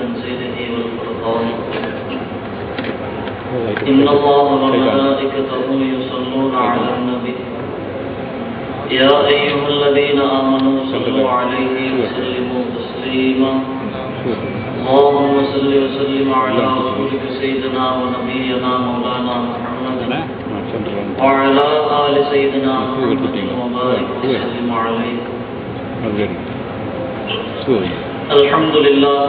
تنزيله والفرقان إن الله وملائكته يصلون على النبي يا أيها الذين آمنوا صلوا عليه وسلموا تسليما اللهم صل وسلم على رسولك سيدنا ونبينا مولانا محمد وعلى آل سيدنا محمد وبارك وسلم عليه. الحمد لله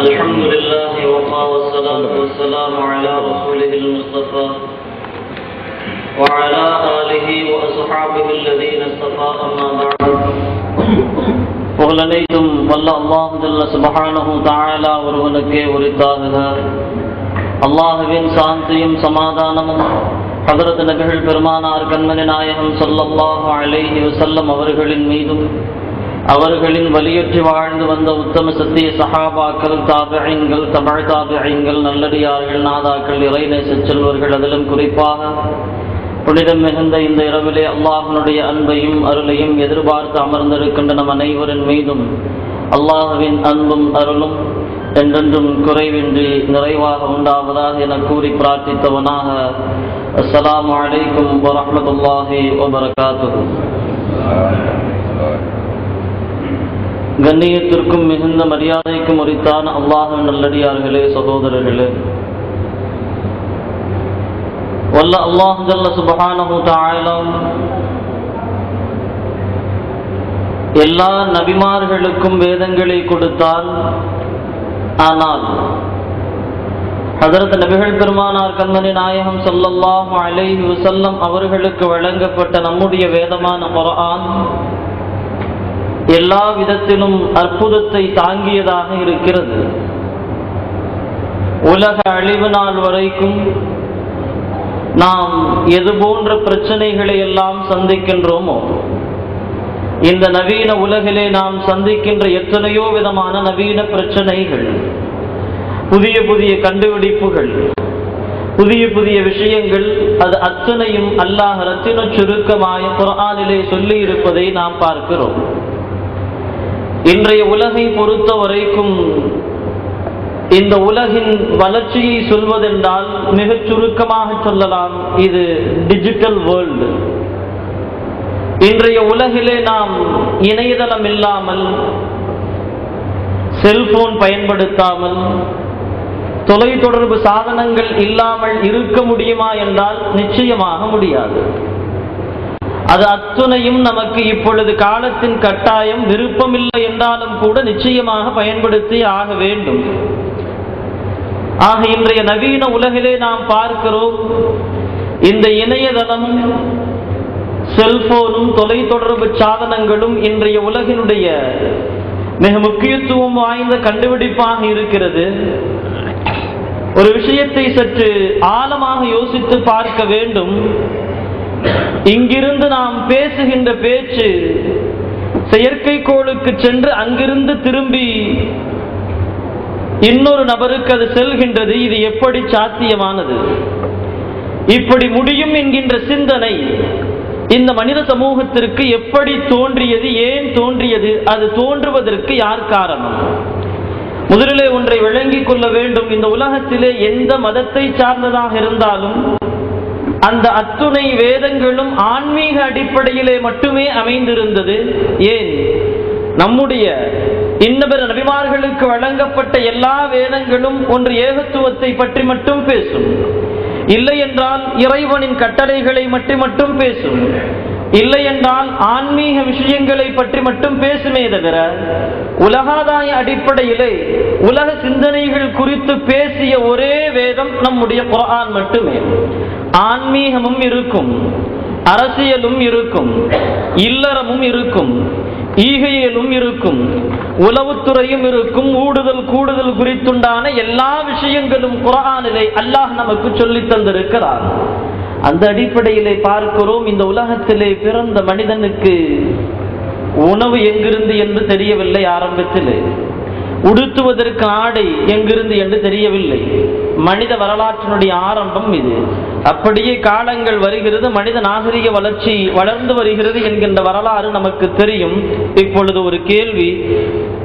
الحمد لله وقى والصلاة والسلام على رسوله المصطفى وعلى آله وأصحابه الذين اصطفى. أما بعد புகழனைத்தும் வல்ல அல்லாஹ் ஜல்ல சுப்ஹானஹு தஆலா ஒருவனுக்கே உரித்தாகுக. அல்லாஹ்வின் சாந்தியும் சமாதானமும் ஹஜ்ரத் நபிகள் பெருமானார் கண்மணி நாயகம் ஸல்லல்லாஹு அலைஹி வஸல்லம் அவர்களின் மீதும் அவர்களின் வலியுற்றி வாழ்ந்து வந்த உத்தம சத்திய சஹாபாக்கள், தாபிஈன்கள், தபஅ தாபிஈன்கள், நல்லடியார்கள், நாதாக்கள், இறைநேச செல்வர்கள், அதிலும் குறிப்பாக புனிதம் மிகுந்த இந்த இரவிலே அல்லாஹ்வினுடைய அன்பையும் அருளையும் எதிர்பார்த்து அமர்ந்திருக்கின்ற நம் அனைவரின் மீதும் அல்லாஹ்வின் அன்பும் அருளும் என்றென்றும் குறைவின்றி நிறைவாக உண்டாவதாக என கூறி பிரார்த்தித்தவனாக அஸ்ஸலாமு அலைக்கும் வரஹ்மத்துல்லாஹி வபரகாத்துஹு. கண்ணியத்திற்கும் மிகுந்த மரியாதைக்கும் உரித்தான அல்லாஹ்வின் நல்லடியார்களே, சகோதரர்களே, வல்ல அல்லாஹ் ஜல்ல சுப்ஹானஹு தஆலா எல்லா நபிமார்களுக்கும் வேதங்களை கொடுத்தால், ஆனால் ஹஜ்ரத் நபிகள் பெருமானார் கண்மணி நாயகம் ஸல்லல்லாஹு அலைஹி வஸல்லம் அவர்களுக்கு வழங்கப்பட்ட நம்முடைய வேதமான குர்ஆன் எல்லா விதத்திலும் அற்புதத்தை தாங்கியதாக இருக்கிறது. உலக அழிவு நாள் வரைக்கும் நாம் எது போன்ற பிரச்சனைகளை எல்லாம் சந்திக்கின்றோமோ, இந்த நவீன உலகிலே நாம் சந்திக்கின்ற எத்தனையோ விதமான நவீன பிரச்சனைகள், புதிய புதிய கண்டுபிடிப்புகள், புதிய புதிய விஷயங்கள், அது அத்தனையும் அல்லாஹ் ரத்தின சுருக்கமாய் குர்ஆனிலே சொல்லி இருப்பதை நாம் பார்க்கிறோம். இன்றைய உலகை பொறுத்த வரைக்கும் இந்த உலகின் வளர்ச்சியை சொல்வதென்றால் மிகச் சுருக்கமாக சொல்லலாம், இது டிஜிட்டல் வேர்ல்டு. இன்றைய உலகிலே நாம் இணையதளம் இல்லாமல், செல்போன் பயன்படுத்தாமல், தொலைத்தொடர்பு சாதனங்கள் இல்லாமல் இருக்க முடியுமா என்றால் நிச்சயமாக முடியாது. அது அத்துணையும் நமக்கு இப்பொழுது காலத்தின் கட்டாயம், விருப்பமில்லை என்றாலும் கூட நிச்சயமாக பயன்படுத்தி ஆக வேண்டும். ஆக இன்றைய நவீன உலகிலே நாம் பார்க்கிறோம், இந்த இணையதளமும் செல்போனும் தொலைத்தொடர்பு சாதனங்களும் இன்றைய உலகினுடைய மிக முக்கியத்துவம் வாய்ந்த கண்டுபிடிப்பாக இருக்கிறது. ஒரு விஷயத்தை சற்று ஆழமாக யோசித்து பார்க்க வேண்டும். இங்கிருந்து நாம் பேசுகின்ற பேச்சு செயற்கைக்கோளுக்கு சென்று அங்கிருந்து திரும்பி இன்னொரு நபருக்கு அது செல்கின்றது. இது எப்படி சாத்தியமானது? இப்படி முடியும் என்கின்ற சிந்தனை இந்த மனித சமூகத்திற்கு எப்படி தோன்றியது? ஏன் தோன்றியது? அது தோன்றுவதற்கு யார் காரணம்? முதலிலே ஒன்றை விளங்கிக் கொள்ள வேண்டும். இந்த உலகத்திலே எந்த மதத்தை சார்ந்ததாக இருந்தாலும் அந்த அத்துணை வேதங்களும் ஆன்மீக அடிப்படையிலே மட்டுமே அமைந்திருந்தது. ஏன்? நம்முடைய இன்னபிற நபிமார்களுக்கு வழங்கப்பட்ட எல்லா வேதங்களும் ஒன்று ஏகத்துவத்தை பற்றி மட்டும் பேசும், இல்லை என்றால் இறைவனின் கட்டளைகளை மட்டும் பேசும், இல்லை என்றால் ஆன்மீக விஷயங்களை பற்றி மட்டும் பேசுமே தவிர உலகாதாய அடிப்படையிலே உலக சிந்தனைகள் குறித்து பேசிய ஒரே வேதம் நம்முடைய குர்ஆன் மட்டுமே. ஆன்மீகமும் இருக்கும், அரசியலும் இருக்கும், இல்லறமும் இருக்கும், ஈகையிலும் இருக்கும், உளவுத்துறையும் இருக்கும், ஊடுதல் கூடுதல் குறித்துண்டான எல்லா விஷயங்களும் குர்ஆனிலே அல்லாஹ் நமக்கு சொல்லித் தந்திருக்கிறார். அந்த அடிப்படையிலே பார்க்கிறோம், இந்த உலகத்திலே பிறந்த மனிதனுக்கு உணவு எங்கிருந்து என்று தெரியவில்லை. ஆரம்பத்திலே உடுத்துவதற்கு ஆடை எங்கிருந்து என்று தெரியவில்லை. மனித வரலாற்றினுடைய ஆரம்பம் இது. அப்படியே காலங்கள் வருகிறது, மனித நாகரிக வளர்ச்சி வளர்ந்து வருகிறது என்கின்ற வரலாறு நமக்கு தெரியும். இப்பொழுது ஒரு கேள்வி,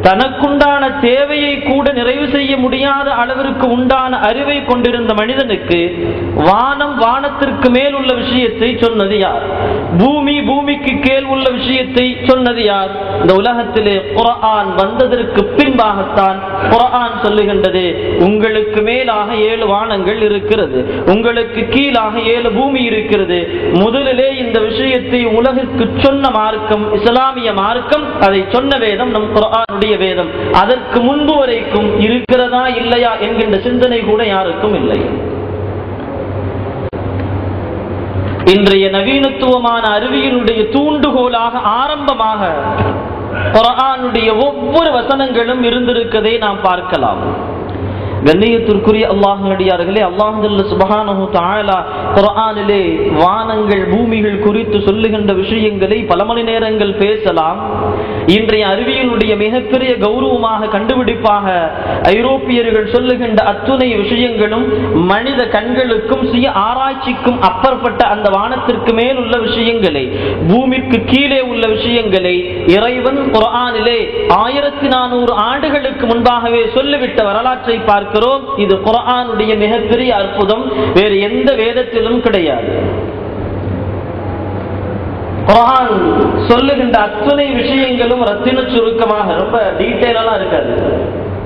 தனக்குண்டான தேவையை கூட நிறைவு செய்ய முடியாத அளவிற்கு உண்டான அறிவை கொண்டிருந்த மனிதனுக்கு வானம் வானத்திற்கு மேல் உள்ள விஷயத்தை சொன்னது யார்? பூமி பூமிக்கு கீழ் உள்ள விஷயத்தை சொன்னது யார்? இந்த உலகத்திலே குர்ஆன் வந்ததற்கு பின்பாகத்தான் குர்ஆன் சொல்லுகின்றது, உங்களுக்கு மேலாக 7 வானங்கள் இருக்கிறது, உங்களுக்கு கீழாக 7 பூமி இருக்கிறது. முதலிலே இந்த விஷயத்தை உலகிற்கு சொன்ன மார்க்கம் இஸ்லாமிய மார்க்கம், அதை சொன்ன வேதம் நம் குர்ஆனுடைய வேதம். அதற்கு முன்பு வரைக்கும் இருக்கிறதா இல்லையா என்கின்ற சிந்தனை கூட யாருக்கும் இல்லை. இன்றைய நவீனத்துவமான அறிவியலுடைய தூண்டுகோலாக ஆரம்பமாக குர்ஆனுடைய ஒவ்வொரு வசனங்களும் இருந்திருக்கதை நாம் பார்க்கலாம். கண்ணியத்திற்குரிய அல்லாஹ்வினடியார்களே, அல்லாஹ் சுப்ஹானஹு தஆலா குர்ஆனிலே வானங்கள் பூமிகள் குறித்து சொல்லுகின்ற விஷயங்களை பல மணி நேரங்கள் பேசலாம். இன்றைய அறிவியலுடைய மிகப்பெரிய கௌரவமாக கண்டுபிடிப்பாக ஐரோப்பியர்கள் சொல்லுகின்ற அத்துணை விஷயங்களும் மனித கண்களுக்கும் சுய ஆராய்ச்சிக்கும் அப்பாற்பட்ட அந்த வானத்திற்கு மேல் உள்ள விஷயங்களை, பூமிக்கு கீழே உள்ள விஷயங்களை இறைவன் குர்ஆனிலே 1400 ஆண்டுகளுக்கு முன்பாகவே சொல்லிவிட்ட வரலாற்றை பார்க்கிறோம். இது குர்ஆனுடைய மிகப்பெரிய அற்புதம், வேறு எந்த வேதத்திலும் கிடையாது. குர்ஆன் சொல்லுகின்ற அத்தனை விஷயங்களும் ரத்தின சுருக்கமாக, ரொம்ப டீடைலா இருக்காது,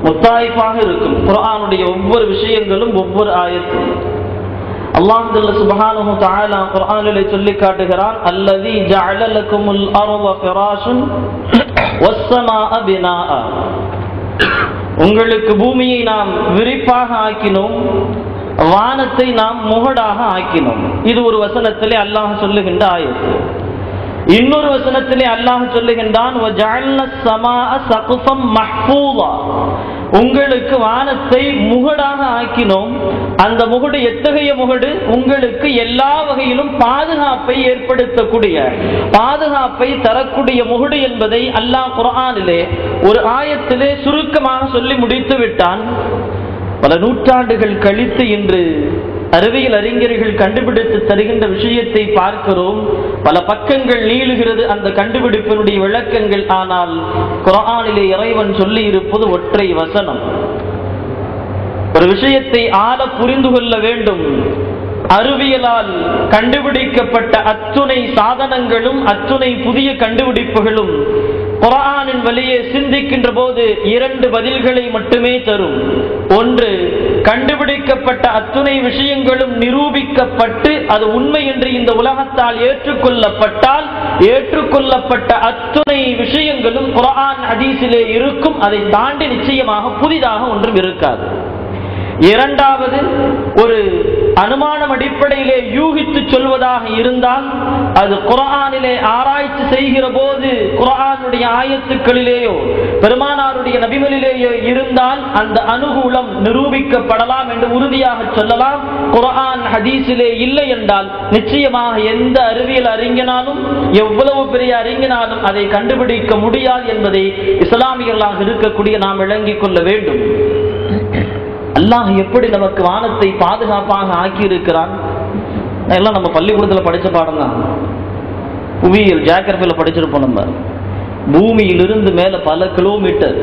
முத்தாய்ப்பாக இருக்கும். குர்ஆனுடைய ஒவ்வொரு விஷயங்களும் ஒவ்வொரு ஆயத்தும் அல்லாஹ் சுப்ஹானஹு தஆலா குர்ஆனிலே சொல்லி காட்டுகிறான், அல்லதி ஜஅல லகுமுல் அர்த ஃபிராஷன் வஸ்ஸமாஅ பினாஅ, உங்களுக்கு பூமியை நாம் விரிப்பாக ஆக்கினோம், வானத்தை நாம் முகடாக ஆக்கினோம். இது ஒரு வசனத்திலே அல்லாஹ் சொல்லுகின்ற ஆயத்து. இன்னொரு வசனத்திலே அல்லாஹ் சொல்லுகின்றான், வஜஅல்னா ஸமாஅ ஸக்ஃபம் மஹ்ஃபூஸா, உங்களுக்கு வானத்தை முகடாக ஆக்கினோம். அந்த முகடு எத்தகைய முகடு? உங்களுக்கு எல்லா வகையிலும் பாதுகாப்பை ஏற்படுத்தக்கூடிய, பாதுகாப்பை தரக்கூடிய முகடு என்பதை அல்லாஹ் குர்ஆனிலே ஒரு ஆயத்திலே சுருக்கமாக சொல்லி முடித்து விட்டான். பல நூற்றாண்டுகள் கழித்து இன்று அறிவியல் அறிஞர்கள் கண்டுபிடித்து தருகின்ற விஷயத்தை பார்க்கிறோம். பல பக்கங்கள் நீளுகிறது அந்த கண்டுபிடிப்பினுடைய விளக்கங்கள். ஆனால் குர்ஆனிலே இறைவன் சொல்லி இருப்பது ஒற்றை வசனம். ஒரு விஷயத்தை ஆழ புரிந்து கொள்ள வேண்டும். அறிவியலால் கண்டுபிடிக்கப்பட்ட அத்துணை சாதனங்களும் அத்துணை புதிய கண்டுபிடிப்புகளும் குர்ஆனின் வழியே சிந்திக்கின்ற போது 2 பதில்களை மட்டுமே தரும். ஒன்று, கண்டுபிடிக்கப்பட்ட அத்துணை விஷயங்களும் நிரூபிக்கப்பட்டு அது உண்மை என்று இந்த உலகத்தால் ஏற்றுக்கொள்ளப்பட்டால், ஏற்றுக்கொள்ளப்பட்ட அத்துணை விஷயங்களும் குர்ஆன் ஹதீஸிலே இருக்கும். அதை தாண்டி நிச்சயமாக புதிதாக ஒன்றும் இருக்காது. இரண்டாவது, ஒரு அனுமானம் அடிப்படையிலே யூகித்து சொல்வதாக இருந்தால் அது குர்ஆனிலே ஆராய்ச்சி செய்கிற போது குர்ஆனுடைய ஆயத்துக்களிலேயோ பெருமானாருடைய நபிகளிலேயோ இருந்தால் அந்த அனுகூலம் நிரூபிக்கப்படலாம் என்று உறுதியாக சொல்லலாம். குர்ஆன் ஹதீஸிலே இல்லை என்றால் நிச்சயமாக எந்த அறிவியல் அறிஞனாலும் எவ்வளவு பெரிய அறிஞனாலும் அதை கண்டுபிடிக்க முடியாது என்பதை இஸ்லாமியர்களாக இருக்கக்கூடிய நாம் விளங்கிக் கொள்ள வேண்டும். அல்லாஹ் எப்படி நமக்கு வானத்தை பாதுகாப்பாக ஆக்கி இருக்கிறான்? எல்லாம் நம்ம பள்ளிக்கூடத்தில் படிச்ச பாடம் தான். புவியியல் ஜியோகிராஃபியில் படிச்சிருப்போம். நம்ம பூமியிலிருந்து மேல பல கிலோமீட்டர்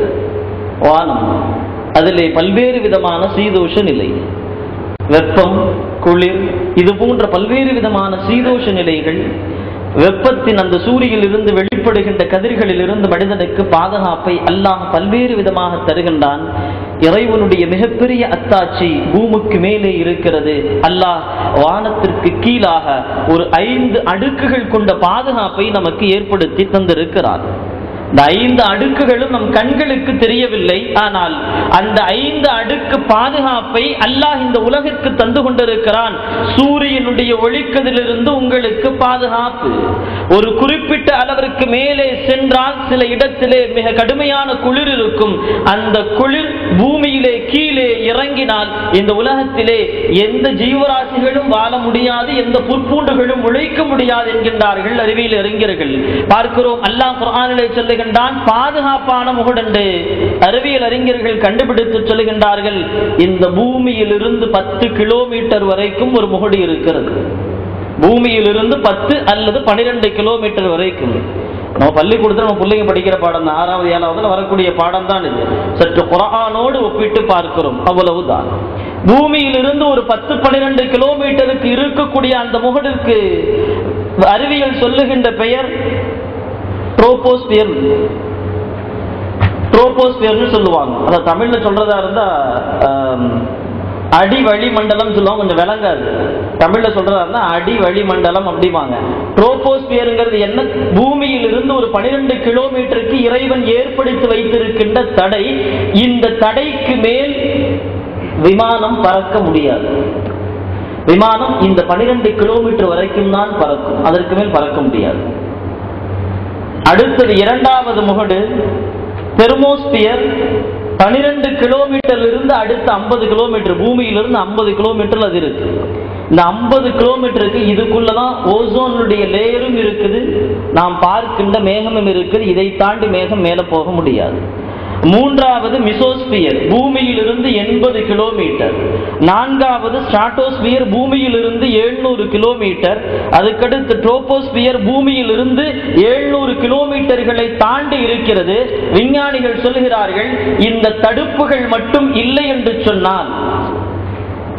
வானம், அதிலே பல்வேறு விதமான சீதோஷ நிலை, வெப்பம், குளிர், இது போன்ற பல்வேறு விதமான சீதோஷ நிலைகள், வெப்பத்தின் அந்த சூரியனில் இருந்து வெளிப்படுகின்ற கதிர்களில் இருந்து மனிதனுக்கு பாதுகாப்பை அல்லாஹ் பல்வேறு விதமாக தருகின்றான். இறைவனுடைய மிகப்பெரிய அத்தாட்சி பூமிக்கு மேலே இருக்கிறது. அல்லாஹ் வானத்திற்கு கீழாக ஒரு 5 அடுக்குகள் கொண்ட பாதுகாப்பை நமக்கு ஏற்படுத்தி தந்திருக்கிறார். இந்த 5 அடுக்குகளும் நம் கண்களுக்கு தெரியவில்லை. ஆனால் அந்த 5 அடுக்கு பாதுகாப்பை அல்லாஹ் இந்த உலகிற்கு தந்து கொண்டிருக்கிறான். சூரியனுடைய ஒளிக்கதிலிருந்து உங்களுக்கு பாதுகாப்பு. ஒரு குறிப்பிட்ட அளவிற்கு மேலே சென்றால் சில இடத்திலே மிக கடுமையான குளிர் இருக்கும். அந்த குளிர் பூமியிலே கீழே இறங்கினால் இந்த உலகத்திலே எந்த ஜீவராசிகளும் வாழ முடியாது, எந்த புற்பூண்டுகளும் உழைக்க முடியாது என்கின்றார்கள் அறிவியல் அறிஞர்கள். பார்க்கிறோம், அல்லாஹ் குர்ஆனிலே சொல்லுகிறான், செய்கின்றான், பாதுகாப்பான முகடு என்று அறிவியல் அறிஞர்கள் கண்டுபிடித்து சொல்கின்றார்கள். இந்த பூமியிலிருந்து 10 கிலோமீட்டர் வரைக்கும் ஒரு முகடு இருக்கிறது. பூமியிலிருந்து 10 அல்லது 12 கிலோமீட்டர் வரைக்கும். நம்ம பள்ளிக்கூடத்தில் நம்ம பிள்ளைங்க படிக்கிற பாடம் தான், 6வது 7வதுல வரக்கூடிய பாடம் தான் இது. சற்று குர்ஆனோடு ஒப்பிட்டு பார்க்கிறோம், அவ்வளவுதான். பூமியிலிருந்து ஒரு 10-12 கிலோமீட்டருக்கு இருக்கக்கூடிய அந்த முகடுக்கு அறிவியல் சொல்லுகின்ற பெயர் ட்ரோபோஸ்பியர். ட்ரோபோஸ்பியர்னு சொல்லுவாங்க. அத தமிழ்ல சொல்றதா இருந்தா அடி வளிமண்டலம் சொல்லுவாங்க, கொஞ்சம் விளங்காது. தமிழ்ல சொல்றதா இருந்தா அடி வளிமண்டலம் அப்படிவாங்க. ட்ரோபோஸ்பியருங்கிறது என்ன? பூமியிலிருந்து ஒரு 12 கிலோமீட்டருக்கு இறைவன் ஏற்படுத்தி வைத்திருக்கின்ற தடை. இந்த தடைக்கு மேல் விமானம் பறக்க முடியாது. விமானம் இந்த 12 கிலோமீட்டர் வரைக்கும் தான் பறக்கும், அதற்கு மேல் பறக்க முடியாது. அடுத்தது இரண்டாவது முகடு தெர்மோஸ்பியர். 12 கிலோமீட்டர்ல இருந்து அடுத்த 50 கிலோமீட்டர், பூமியிலிருந்து 50 கிலோமீட்டர் அது இருக்கு. இந்த 50 கிலோமீட்டருக்கு இதுக்குள்ளதான் ஓசோனுடைய லேயரும் இருக்குது, நாம் பார்க்கின்ற மேகமும் இருக்குது. இதை தாண்டி மேகம் மேல போக முடியாது. மூன்றாவது மிசோஸ்பியர், பூமியிலிருந்து 80 கிலோமீட்டர். நான்காவது ஸ்ட்ராட்டோஸ்பியர், பூமியிலிருந்து 700 கிலோமீட்டர். அதுக்கடுத்து ட்ரோபோஸ்பியர், பூமியிலிருந்து 700 கிலோமீட்டர்களை தாண்டி இருக்கிறது. விஞ்ஞானிகள் சொல்கிறார்கள், இந்த தடுப்புகள் மட்டும் இல்லை என்று சொன்னால்,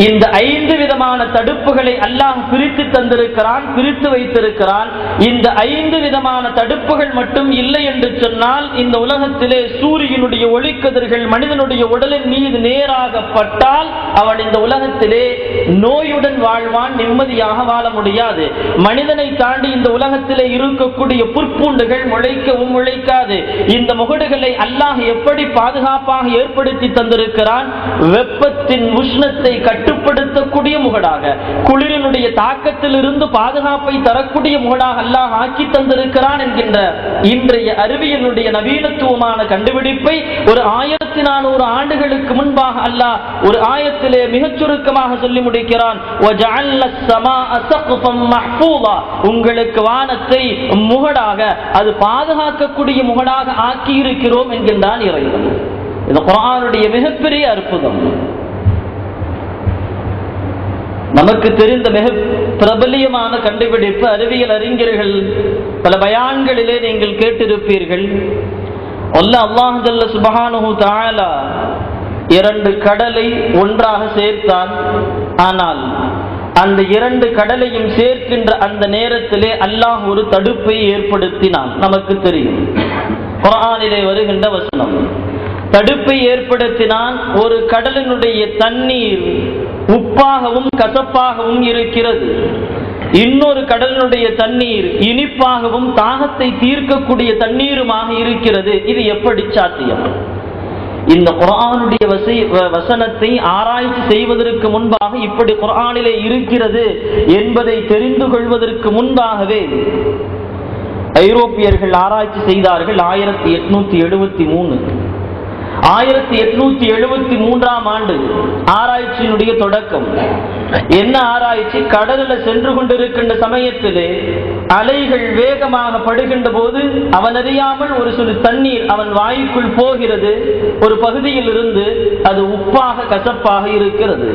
இந்த 5 விதமான தடுப்புகளை அல்லாஹ் பிரித்து தந்திருக்கிறான், பிரித்து வைத்திருக்கிறான். இந்த 5 விதமான தடுப்புகள் மட்டும் இல்லை என்று சொன்னால், இந்த உலகத்திலே சூரியனுடைய ஒளிக்கதிர்கள் மனிதனுடைய உடலின் மீது நேராக பட்டால் அவன் இந்த உலகத்திலே நோயுடன் வாழ்வான், நிம்மதியாக வாழ முடியாது. மனிதனை தாண்டி இந்த உலகத்திலே இருக்கக்கூடிய புற்பூண்டுகள் முளைக்கவும் முளைக்காது. இந்த முகடுகளை அல்லாஹ் எப்படி பாதுகாப்பாக ஏற்படுத்தி தந்திருக்கிறான்? வெப்பத்தின் உஷ்ணத்தை கட்டுப்படுத்தக்கூடிய முகடாக, குளிரினுடைய தாக்கத்தில் இருந்து பாதுகாப்பை தரக்கூடிய முகடாக அல்லாஹ் ஆக்கி தந்திருக்கிறான் என்கின்ற இன்றைய அறிவியலுடைய நவீனத்துவமான கண்டுபிடிப்பை ஒரு 1400 ஆண்டுகளுக்கு முன்பாக அல்லாஹ் ஒரு ஆயத்திலே மிகச் சுருக்கமாக சொல்லி முடிக்கிறான். உங்களுக்கு வானத்தை முகடாக, அது பாதுகாக்கக்கூடிய முகடாக ஆக்கி இருக்கிறோம் என்கின்றான் இறைவன். இது குர்ஆனுடைய மிகப்பெரிய அற்புதம். நமக்கு தெரிந்த மிக பிரபலியமான கண்டுபிடிப்பு, அறிவியல் அறிஞர்கள் பல பயான்களிலே நீங்கள் கேட்டிருப்பீர்கள். அல்லாஹ் ஜல்ல சுப்ஹானஹு தஆலா 2 கடலை ஒன்றாக சேர்த்தான். ஆனால் அந்த 2 கடலையும் சேர்க்கின்ற அந்த நேரத்திலே அல்லாஹ் ஒரு தடுப்பை ஏற்படுத்தினான். நமக்கு தெரியும், குர்ஆனிலே வருகின்ற வசனம். தடுப்பை ஏற்படுத்தினான். ஒரு கடலினுடைய தண்ணீர் உப்பாகவும் கசப்பாகவும் இருக்கிறது. இன்னொரு கடலினுடைய தண்ணீர் இனிப்பாகவும் தாகத்தை தீர்க்கக்கூடிய தண்ணீருமாக இருக்கிறது. இது எப்படி சாத்தியம்? இந்த குர்ஆனுடைய வசனத்தை ஆராய்ச்சி செய்வதற்கு முன்பாக, இப்படி குர்ஆனிலே இருக்கிறது என்பதை தெரிந்து கொள்வதற்கு முன்பாகவே ஐரோப்பியர்கள் ஆராய்ச்சி செய்தார்கள். 1873 1873ஆம் ஆண்டு ஆராய்ச்சியினுடைய தொடக்கம். என்ன ஆராய்ச்சி? கடலில் சென்று கொண்டிருக்கின்ற சமயத்திலே அலைகள் வேகமாக படுகின்ற போது அவன் அறியாமல் ஒரு சிறு தண்ணீர் அவன் வாய்க்குள் போகிறது. ஒரு பகுதியில் இருந்து அது உப்பாக கசப்பாக இருக்கிறது.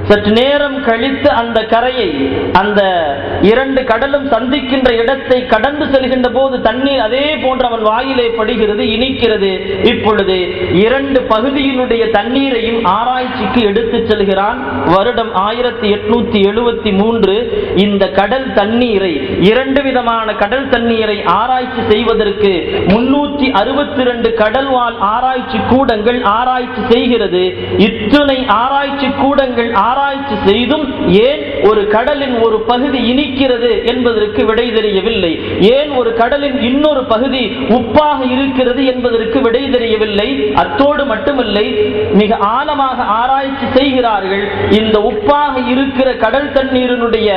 சற்று நேரம் கழித்து அந்த கரையை, அந்த 2 கடலும் சந்திக்கின்ற இடத்தை கடந்து செல்கின்ற போது தண்ணீர் அதே போன்று அவன் வாயிலே படுகிறது, இனிக்கிறது. இப்பொழுது 2 பகுதியினுடைய தண்ணீரையும் ஆராய்ச்சிக்கு எடுத்துச் செல்கிறான். வருடம் 1873. இந்த கடல் தண்ணீரை, 2 விதமான கடல் தண்ணீரை ஆராய்ச்சி செய்வதற்கு 362 கடல்வாழ் ஆராய்ச்சி கூடங்கள் ஆராய்ச்சி செய்கிறது. இத்துணை ஆராய்ச்சி கூடங்கள் ஆராய்ச்சி செய்தும் ஏன் ஒரு கடலின் ஒரு பகுதி இனிக்கிறது என்பதற்கு விடை தெரியவில்லை. ஏன் ஒரு கடலின் இன்னொரு பகுதி உப்பாக இருக்கிறது என்பதற்கு விடை தெரியவில்லை. அத்தோடு மட்டுமில்லை, மிக ஆழமாக ஆராய்ச்சி செய்கிறார்கள். இந்த உப்பாக இருக்கிற கடல் தண்ணீரினுடைய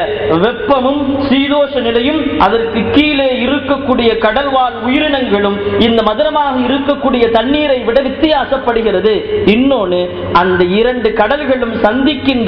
வெப்பமும் சீதோஷ நிலையும், அதற்கு கீழே இருக்கக்கூடிய கடல்வாழ் உயிரினங்களும் இந்த மதுரமாக இருக்கக்கூடிய தண்ணீரை விட வித்தியாசப்படுகிறது. இன்னொன்று, அந்த 2 கடல்களும் சந்திக்கின்ற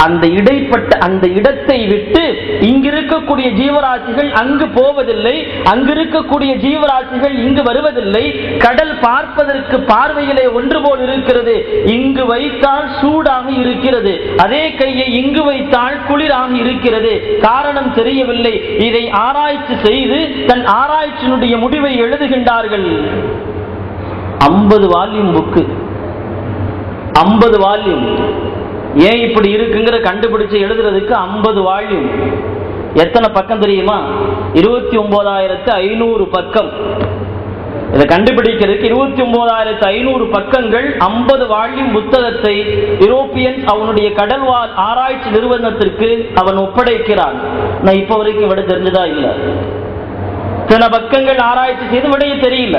அந்த இடைப்பட்ட அந்த இடத்தை விட்டு இங்கிருக்கக்கூடிய ஜீவராசிகள் அங்கு போவதில்லை, அங்கிருக்கக்கூடிய ஜீவராசிகள் இங்கு வருவதில்லை. கடல் பார்ப்பதற்கு பார்வையிலே ஒன்று போல் இருக்கிறது. இங்கு வைத்தால் சூடாக இருக்கிறது, அதே கையை இங்கு வைத்தால் குளிராக இருக்கிறது. காரணம் தெரியவில்லை. இதை ஆராய்ச்சி செய்து தன் ஆராய்ச்சியினுடைய முடிவை எழுதுகின்றார்கள். 50 வால்யூம் புக்கு, 50 வால்யூம். ஏன் இப்படி இருக்குங்கிற கண்டுபிடிச்சு எழுதுறதுக்கு 50 வால்யூம். எத்தனை பக்கம் தெரியுமா? 29,500 பக்கம். இதை கண்டுபிடிக்கிறதுக்கு 29,500 பக்கங்கள், 50 வால்யூம் புத்தகத்தை யூரோப்பியன் அவனுடைய கடல்வாழ் ஆராய்ச்சி நிறுவனத்திற்கு அவன் ஒப்படைக்கிறான். நான் இப்ப வரைக்கும் விட தெரிஞ்சதா இல்ல. சில பக்கங்கள் ஆராய்ச்சி செய்து விடைய தெரியல.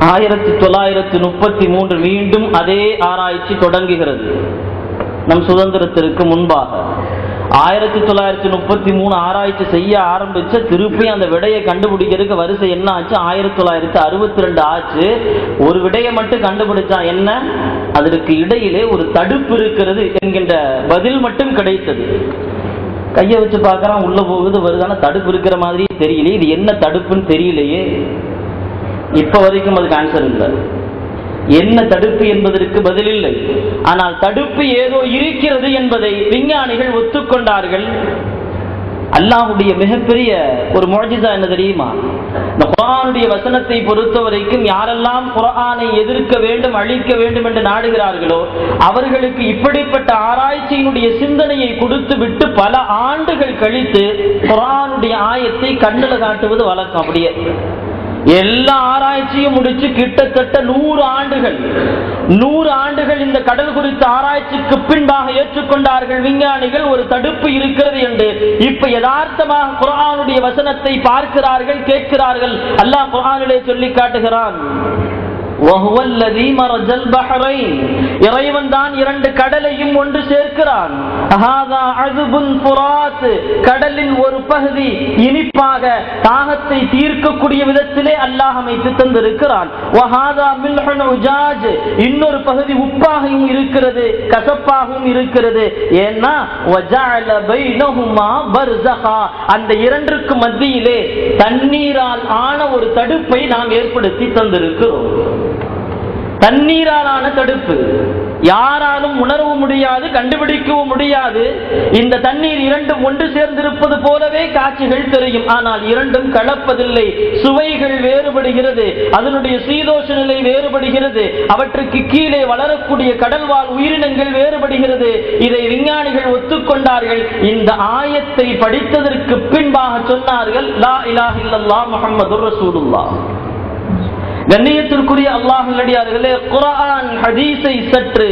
1933 மீண்டும் அதே ஆராய்ச்சி தொடங்குகிறது. நம் சுதந்திரத்திற்கு முன்பாக 1933 ஆராய்ச்சி செய்ய ஆரம்பிச்ச, திருப்பி அந்த விடையை கண்டுபிடிக்கிறதுக்கு வரிசை என்ன ஆச்சு? 1962 ஆச்சு. ஒரு விடையை மட்டும் கண்டுபிடிச்சா என்ன? அதற்கு இடையிலே ஒரு தடுப்பு இருக்கிறது என்கின்ற பதில் மட்டும் கிடைத்தது. கையை வச்சு பார்க்கறான், உள்ள போகுது வருதான, தடுப்பு இருக்கிற மாதிரியே தெரியலையே, இது என்ன தடுப்புன்னு தெரியலையே. இப்ப வரைக்கும் அதுக்கு ஆன்சர் இல்லை. என்ன தடுப்பு என்பதற்கு பதில் இல்லை. ஆனால் தடுப்பு ஏதோ இருக்கிறது என்பதை விஞ்ஞானிகள் ஒத்துக்கொண்டார்கள். அல்லாஹ்வுடைய மிகப்பெரிய ஒரு முஅஜிஸா என்ன தெரியுமா? இந்த குர்ஆனுடைய வசனத்தை பொறுத்த வரைக்கும் யாரெல்லாம் குர்ஆனை எதிர்க்க வேண்டும், அழிக்க வேண்டும் என்று நாடுகிறார்களோ அவர்களுக்கு இப்படிப்பட்ட ஆராய்ச்சியினுடைய சிந்தனையை கொடுத்து விட்டு பல ஆண்டுகள் கழித்து குர்ஆனுடைய ஆயத்தை கண்ணுல காட்டுவது வழக்கம். அப்படியே எல்லா ஆராய்ச்சியும் முடிச்சு கிட்டத்தட்ட 100 ஆண்டுகள் இந்த கடல் குறித்த ஆராய்ச்சிக்கு பின்பாக ஏற்றுக்கொண்டார்கள் விஞ்ஞானிகள் ஒரு தடுப்பு இருக்கிறது என்று. இப்ப யதார்த்தமாக குர்ஆனுடைய வசனத்தை பார்க்கிறார்கள், கேட்கிறார்கள். அல்லாஹ் குர்ஆனிலே சொல்லி காட்டுகிறான், இறைவன் தான் 2 கடலையும் ஒன்று சேர்க்கிறான். கடலின் ஒரு பகுதி இனிப்பாக தாகத்தை தீர்க்கக்கூடிய விதத்திலே அல்லாஹ் அமைத்து தந்திருக்கிறான். இன்னொரு பகுதி உப்பாகவும் இருக்கிறது, கசப்பாகவும் இருக்கிறது. ஏன்னா அந்த 2க்கு மத்தியிலே தண்ணீரால் ஆன ஒரு தடுப்பை நாம் ஏற்படுத்தி தந்திருக்கிறோம். தண்ணீராலான தடுப்பு யாராலும் உணரவும் முடியாது, கண்டுபிடிக்கவும் முடியாது. இந்த தண்ணீர் 2ம் ஒன்று சேர்ந்திருப்பது போலவே காட்சிகள் தெரியும். ஆனால் 2ம் கலப்பதில்லை. சுவைகள் வேறுபடுகிறது, அதனுடைய சீதோஷ நிலை வேறுபடுகிறது, அவற்றுக்கு கீழே வளரக்கூடிய கடல்வாழ் உயிரினங்கள் வேறுபடுகிறது. இதை விஞ்ஞானிகள் ஒத்துக்கொண்டார்கள். இந்த ஆயத்தை படித்ததற்கு பின்பாக சொன்னார்கள், லா இலாஹ இல்லல்லாஹ் முஹம்மதுர் ரசூலுல்லாஹ். கண்ணியத்திற்குரிய அல்லாஹ் நல்லடியார்களே, குர்ஆன் ஹதீஸை சற்று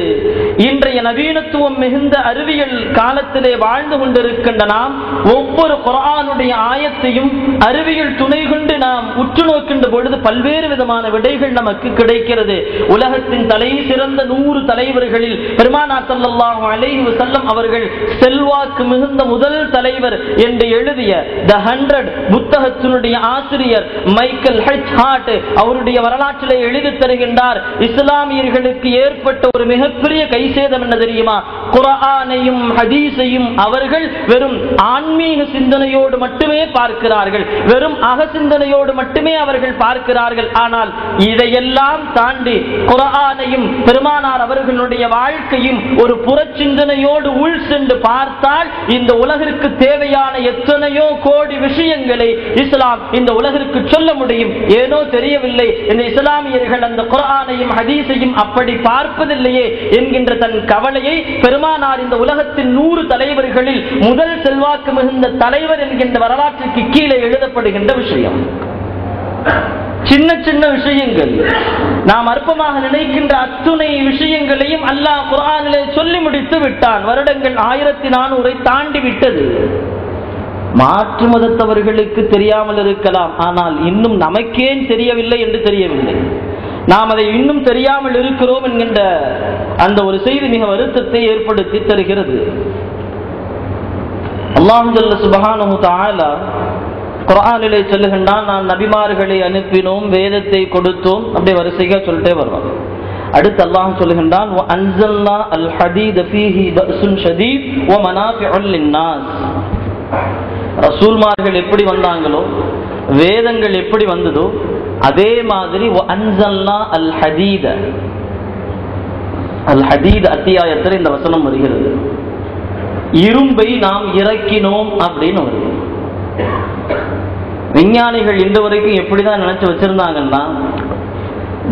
இன்றைய நவீனத்துவம் மிகுந்த அறிவியல் காலத்திலே வாழ்ந்து கொண்டிருக்கின்ற நாம் ஒவ்வொரு குர்ஆனுடைய ஆயத்தையும் அறிவியல் துணை கொண்டு நாம் உற்று நோக்கின்ற பொழுது பல்வேறு விதமான விடைகள் நமக்கு கிடைக்கிறது. உலகத்தின் தலை சிறந்த 100 தலைவர்களில் பெருமானார் ஸல்லல்லாஹு அலைஹி வஸல்லம் அவர்கள் செல்வாக்கு மிகுந்த முதல் தலைவர் என்று எழுதிய தி 100 புத்தகத்தினுடைய ஆசிரியர் மைக்கேல் ஹெச் ஹார்ட் அவருடைய வரலாற்றிலே எழுதி தருகின்றார். இஸ்லாமியர்களுக்கு ஏற்பட்ட ஒரு மிகப்பெரிய கைசேதம் என்ன தெரியுமா? குர்ஆனையும் ஹதீஸையும் அவர்கள் வெறும் ஆன்மீக சிந்தனையோடு மட்டுமே பார்க்கிறார்கள், வெறும் அக சிந்தனையோடு மட்டுமே அவர்கள் பார்க்கிறார்கள். ஆனால் இதையெல்லாம் தாண்டி குர்ஆனையும் பெருமானார் அவர்களுடைய வாழ்க்கையும் ஒரு புறச்சிந்தனையோடு உள் சென்று பார்த்தால் இந்த உலகிற்கு தேவையான எத்தனையோ கோடி விஷயங்களை இஸ்லாம் இந்த உலகிற்கு சொல்ல முடியும். ஏனோ தெரியவில்லை, இந்த இஸ்லாமியர்கள் அந்த குர்ஆனையும் ஹதீஸையும் அப்படி பார்ப்பதில்லையே என்கின்ற தன் கவலையை பெருமானார் இந்த உலகத்தின் 100 தலைவர்களில் முதல் செல்வாக்கு மிகுந்த தலைவர் என்கின்ற வரலாற்றுக்கு கீழே எழுதப்படுகின்ற விஷயம். சின்ன சின்ன விஷயங்கள், நாம் அற்பமாக நினைக்கின்ற அத்துணை விஷயங்களையும் அல்லாஹ் குர்ஆனிலே சொல்லி முடித்து விட்டான். வருடங்கள் 1400 தாண்டி விட்டது. மாற்று மதத்தவர்களுக்கு தெரியாமல் இருக்கலாம், ஆனால் இன்னும் நமக்கேன் தெரியவில்லை என்று தெரியவில்லை. நாம் அதை இன்னும் தெரியாமல் இருக்கிறோம் என்கின்ற அந்த ஒரு செய்தி மிக வருத்தத்தை ஏற்படுத்தி தருகிறது. அல்லாஹ் ஜல்ல சுப்ஹானஹு தஆலா குர்ஆனிலே சொல்லுகின்றான், நான் நபிமார்களை அனுப்பினோம், வேதத்தை கொடுத்தோம், அப்படியே வரிசையா சொல்லிட்டே வருவான். அடுத்து அல்லாஹ் சொல்லுகின்றான் வஅன்ஸல்னா அல் ஹதீத ஃபீஹி பஅஸுன் ஷதீத் வ மனாஃபிஉ லின்னாஸ். ரசூல்மார்கள் எப்படி வந்தாங்களோ, வேதங்கள் எப்படி வந்ததோ, அதே மாதிரி வஅன்ஸல்னா அல் ஹதீத, அல் ஹதீத் அத்தியாயத்தில் இந்த வசனம் வருகிறது. இரும்பை நாம் இறக்கினோம் அப்படின்னு வருது. விஞ்ஞானிகள் இன்று வரைக்கும் எப்படிதான் நினைச்சு வச்சிருந்தாங்கன்னா,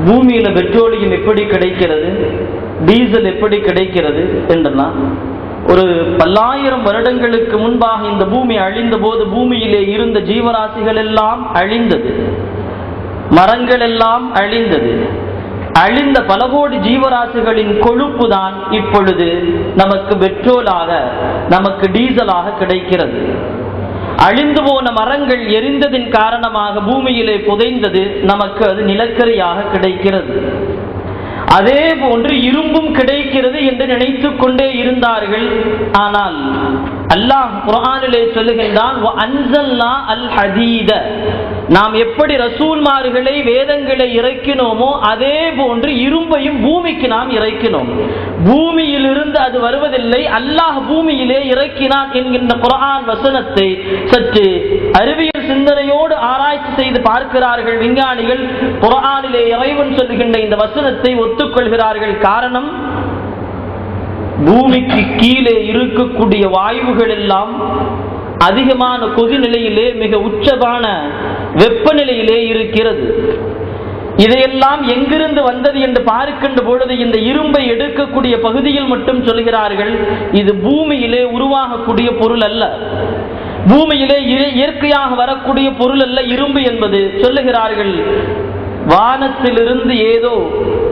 பூமியில பெட்ரோலியம் எப்படி கிடைக்கிறது, டீசல் எப்படி கிடைக்கிறது என்றெல்லாம் ஒரு பல்லாயிரம் வருடங்களுக்கு முன்பாக இந்த பூமி அழிந்த போது பூமியிலே இருந்த ஜீவராசிகள் எல்லாம் அழிந்தது, மரங்கள் எல்லாம் அழிந்தது. அழிந்த பல கோடி ஜீவராசிகளின் கொழுப்பு தான் இப்பொழுது நமக்கு பெட்ரோலாக, நமக்கு டீசலாக கிடைக்கிறது. அழிந்து போன மரங்கள் எரிந்ததின் காரணமாக பூமியிலே புதைந்தது, நமக்கு அது நிலக்கரியாக கிடைக்கிறது. அதே போன்று இரும்பும் கிடைக்கிறது என்று நினைத்துக் கொண்டே இருந்தார்கள். ஆனால் அல்லாஹ் குர்ஆனிலே சொல்லுகின்றான் வஅன்ஸல்னா அல் ஹதீத, நாம் எப்படி ரசூல்மார்களை வேதங்களை இறக்கினோமோ அதே போன்று இரும்பையும் பூமிக்கு நாம் இறக்கினோம். பூமியிலிருந்து அது வருவதில்லை, அல்லாஹ் பூமியிலே இறக்கினான் என்கின்ற குர்ஆன் வசனத்தை சற்று அறிவியல் சிந்தனையோடு ஆராய்ச்சி செய்து பார்க்கிறார்கள் விஞ்ஞானிகள். குர்ஆனிலே இறைவன் சொல்லுகின்ற இந்த வசனத்தை ஒத்துக்கொள்கிறார்கள். காரணம், பூமிக்கு கீழே இருக்கக்கூடிய வாயுகள் எல்லாம் அதிகமான கொதிநிலையிலே, மிக உச்சமான வெப்பநிலையிலே இருக்கிறது. இதையெல்லாம் எங்கிருந்து வந்தது என்று பார்க்கின்ற பொழுது இந்த இரும்பை எடுக்கக்கூடிய பகுதியில் மட்டும் சொல்கிறார்கள், இது பூமியிலே உருவாகக்கூடிய பொருள் அல்ல, பூமியிலே இயற்கையாக வரக்கூடிய பொருள் அல்ல இரும்பு என்பது. சொல்லுகிறார்கள், வானத்திலிருந்து ஏதோ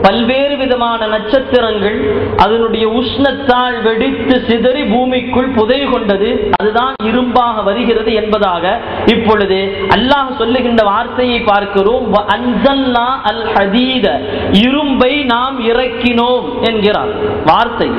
பல்வேறு விதமான நட்சத்திரங்கள் அதனுடைய உஷ்ணத்தால் வெடித்து சிதறி பூமிக்குள் புதை கொண்டது, அதுதான் இரும்பாக வருகிறது என்பதாக இப்பொழுது அல்லாஹ் சொல்லுகின்ற வார்த்தையை பார்க்கிறோம். வஅன்ஸல்னா அல் ஹதீத, இரும்பை நாம் இறக்கினோம் என்கிறார் வார்த்தை.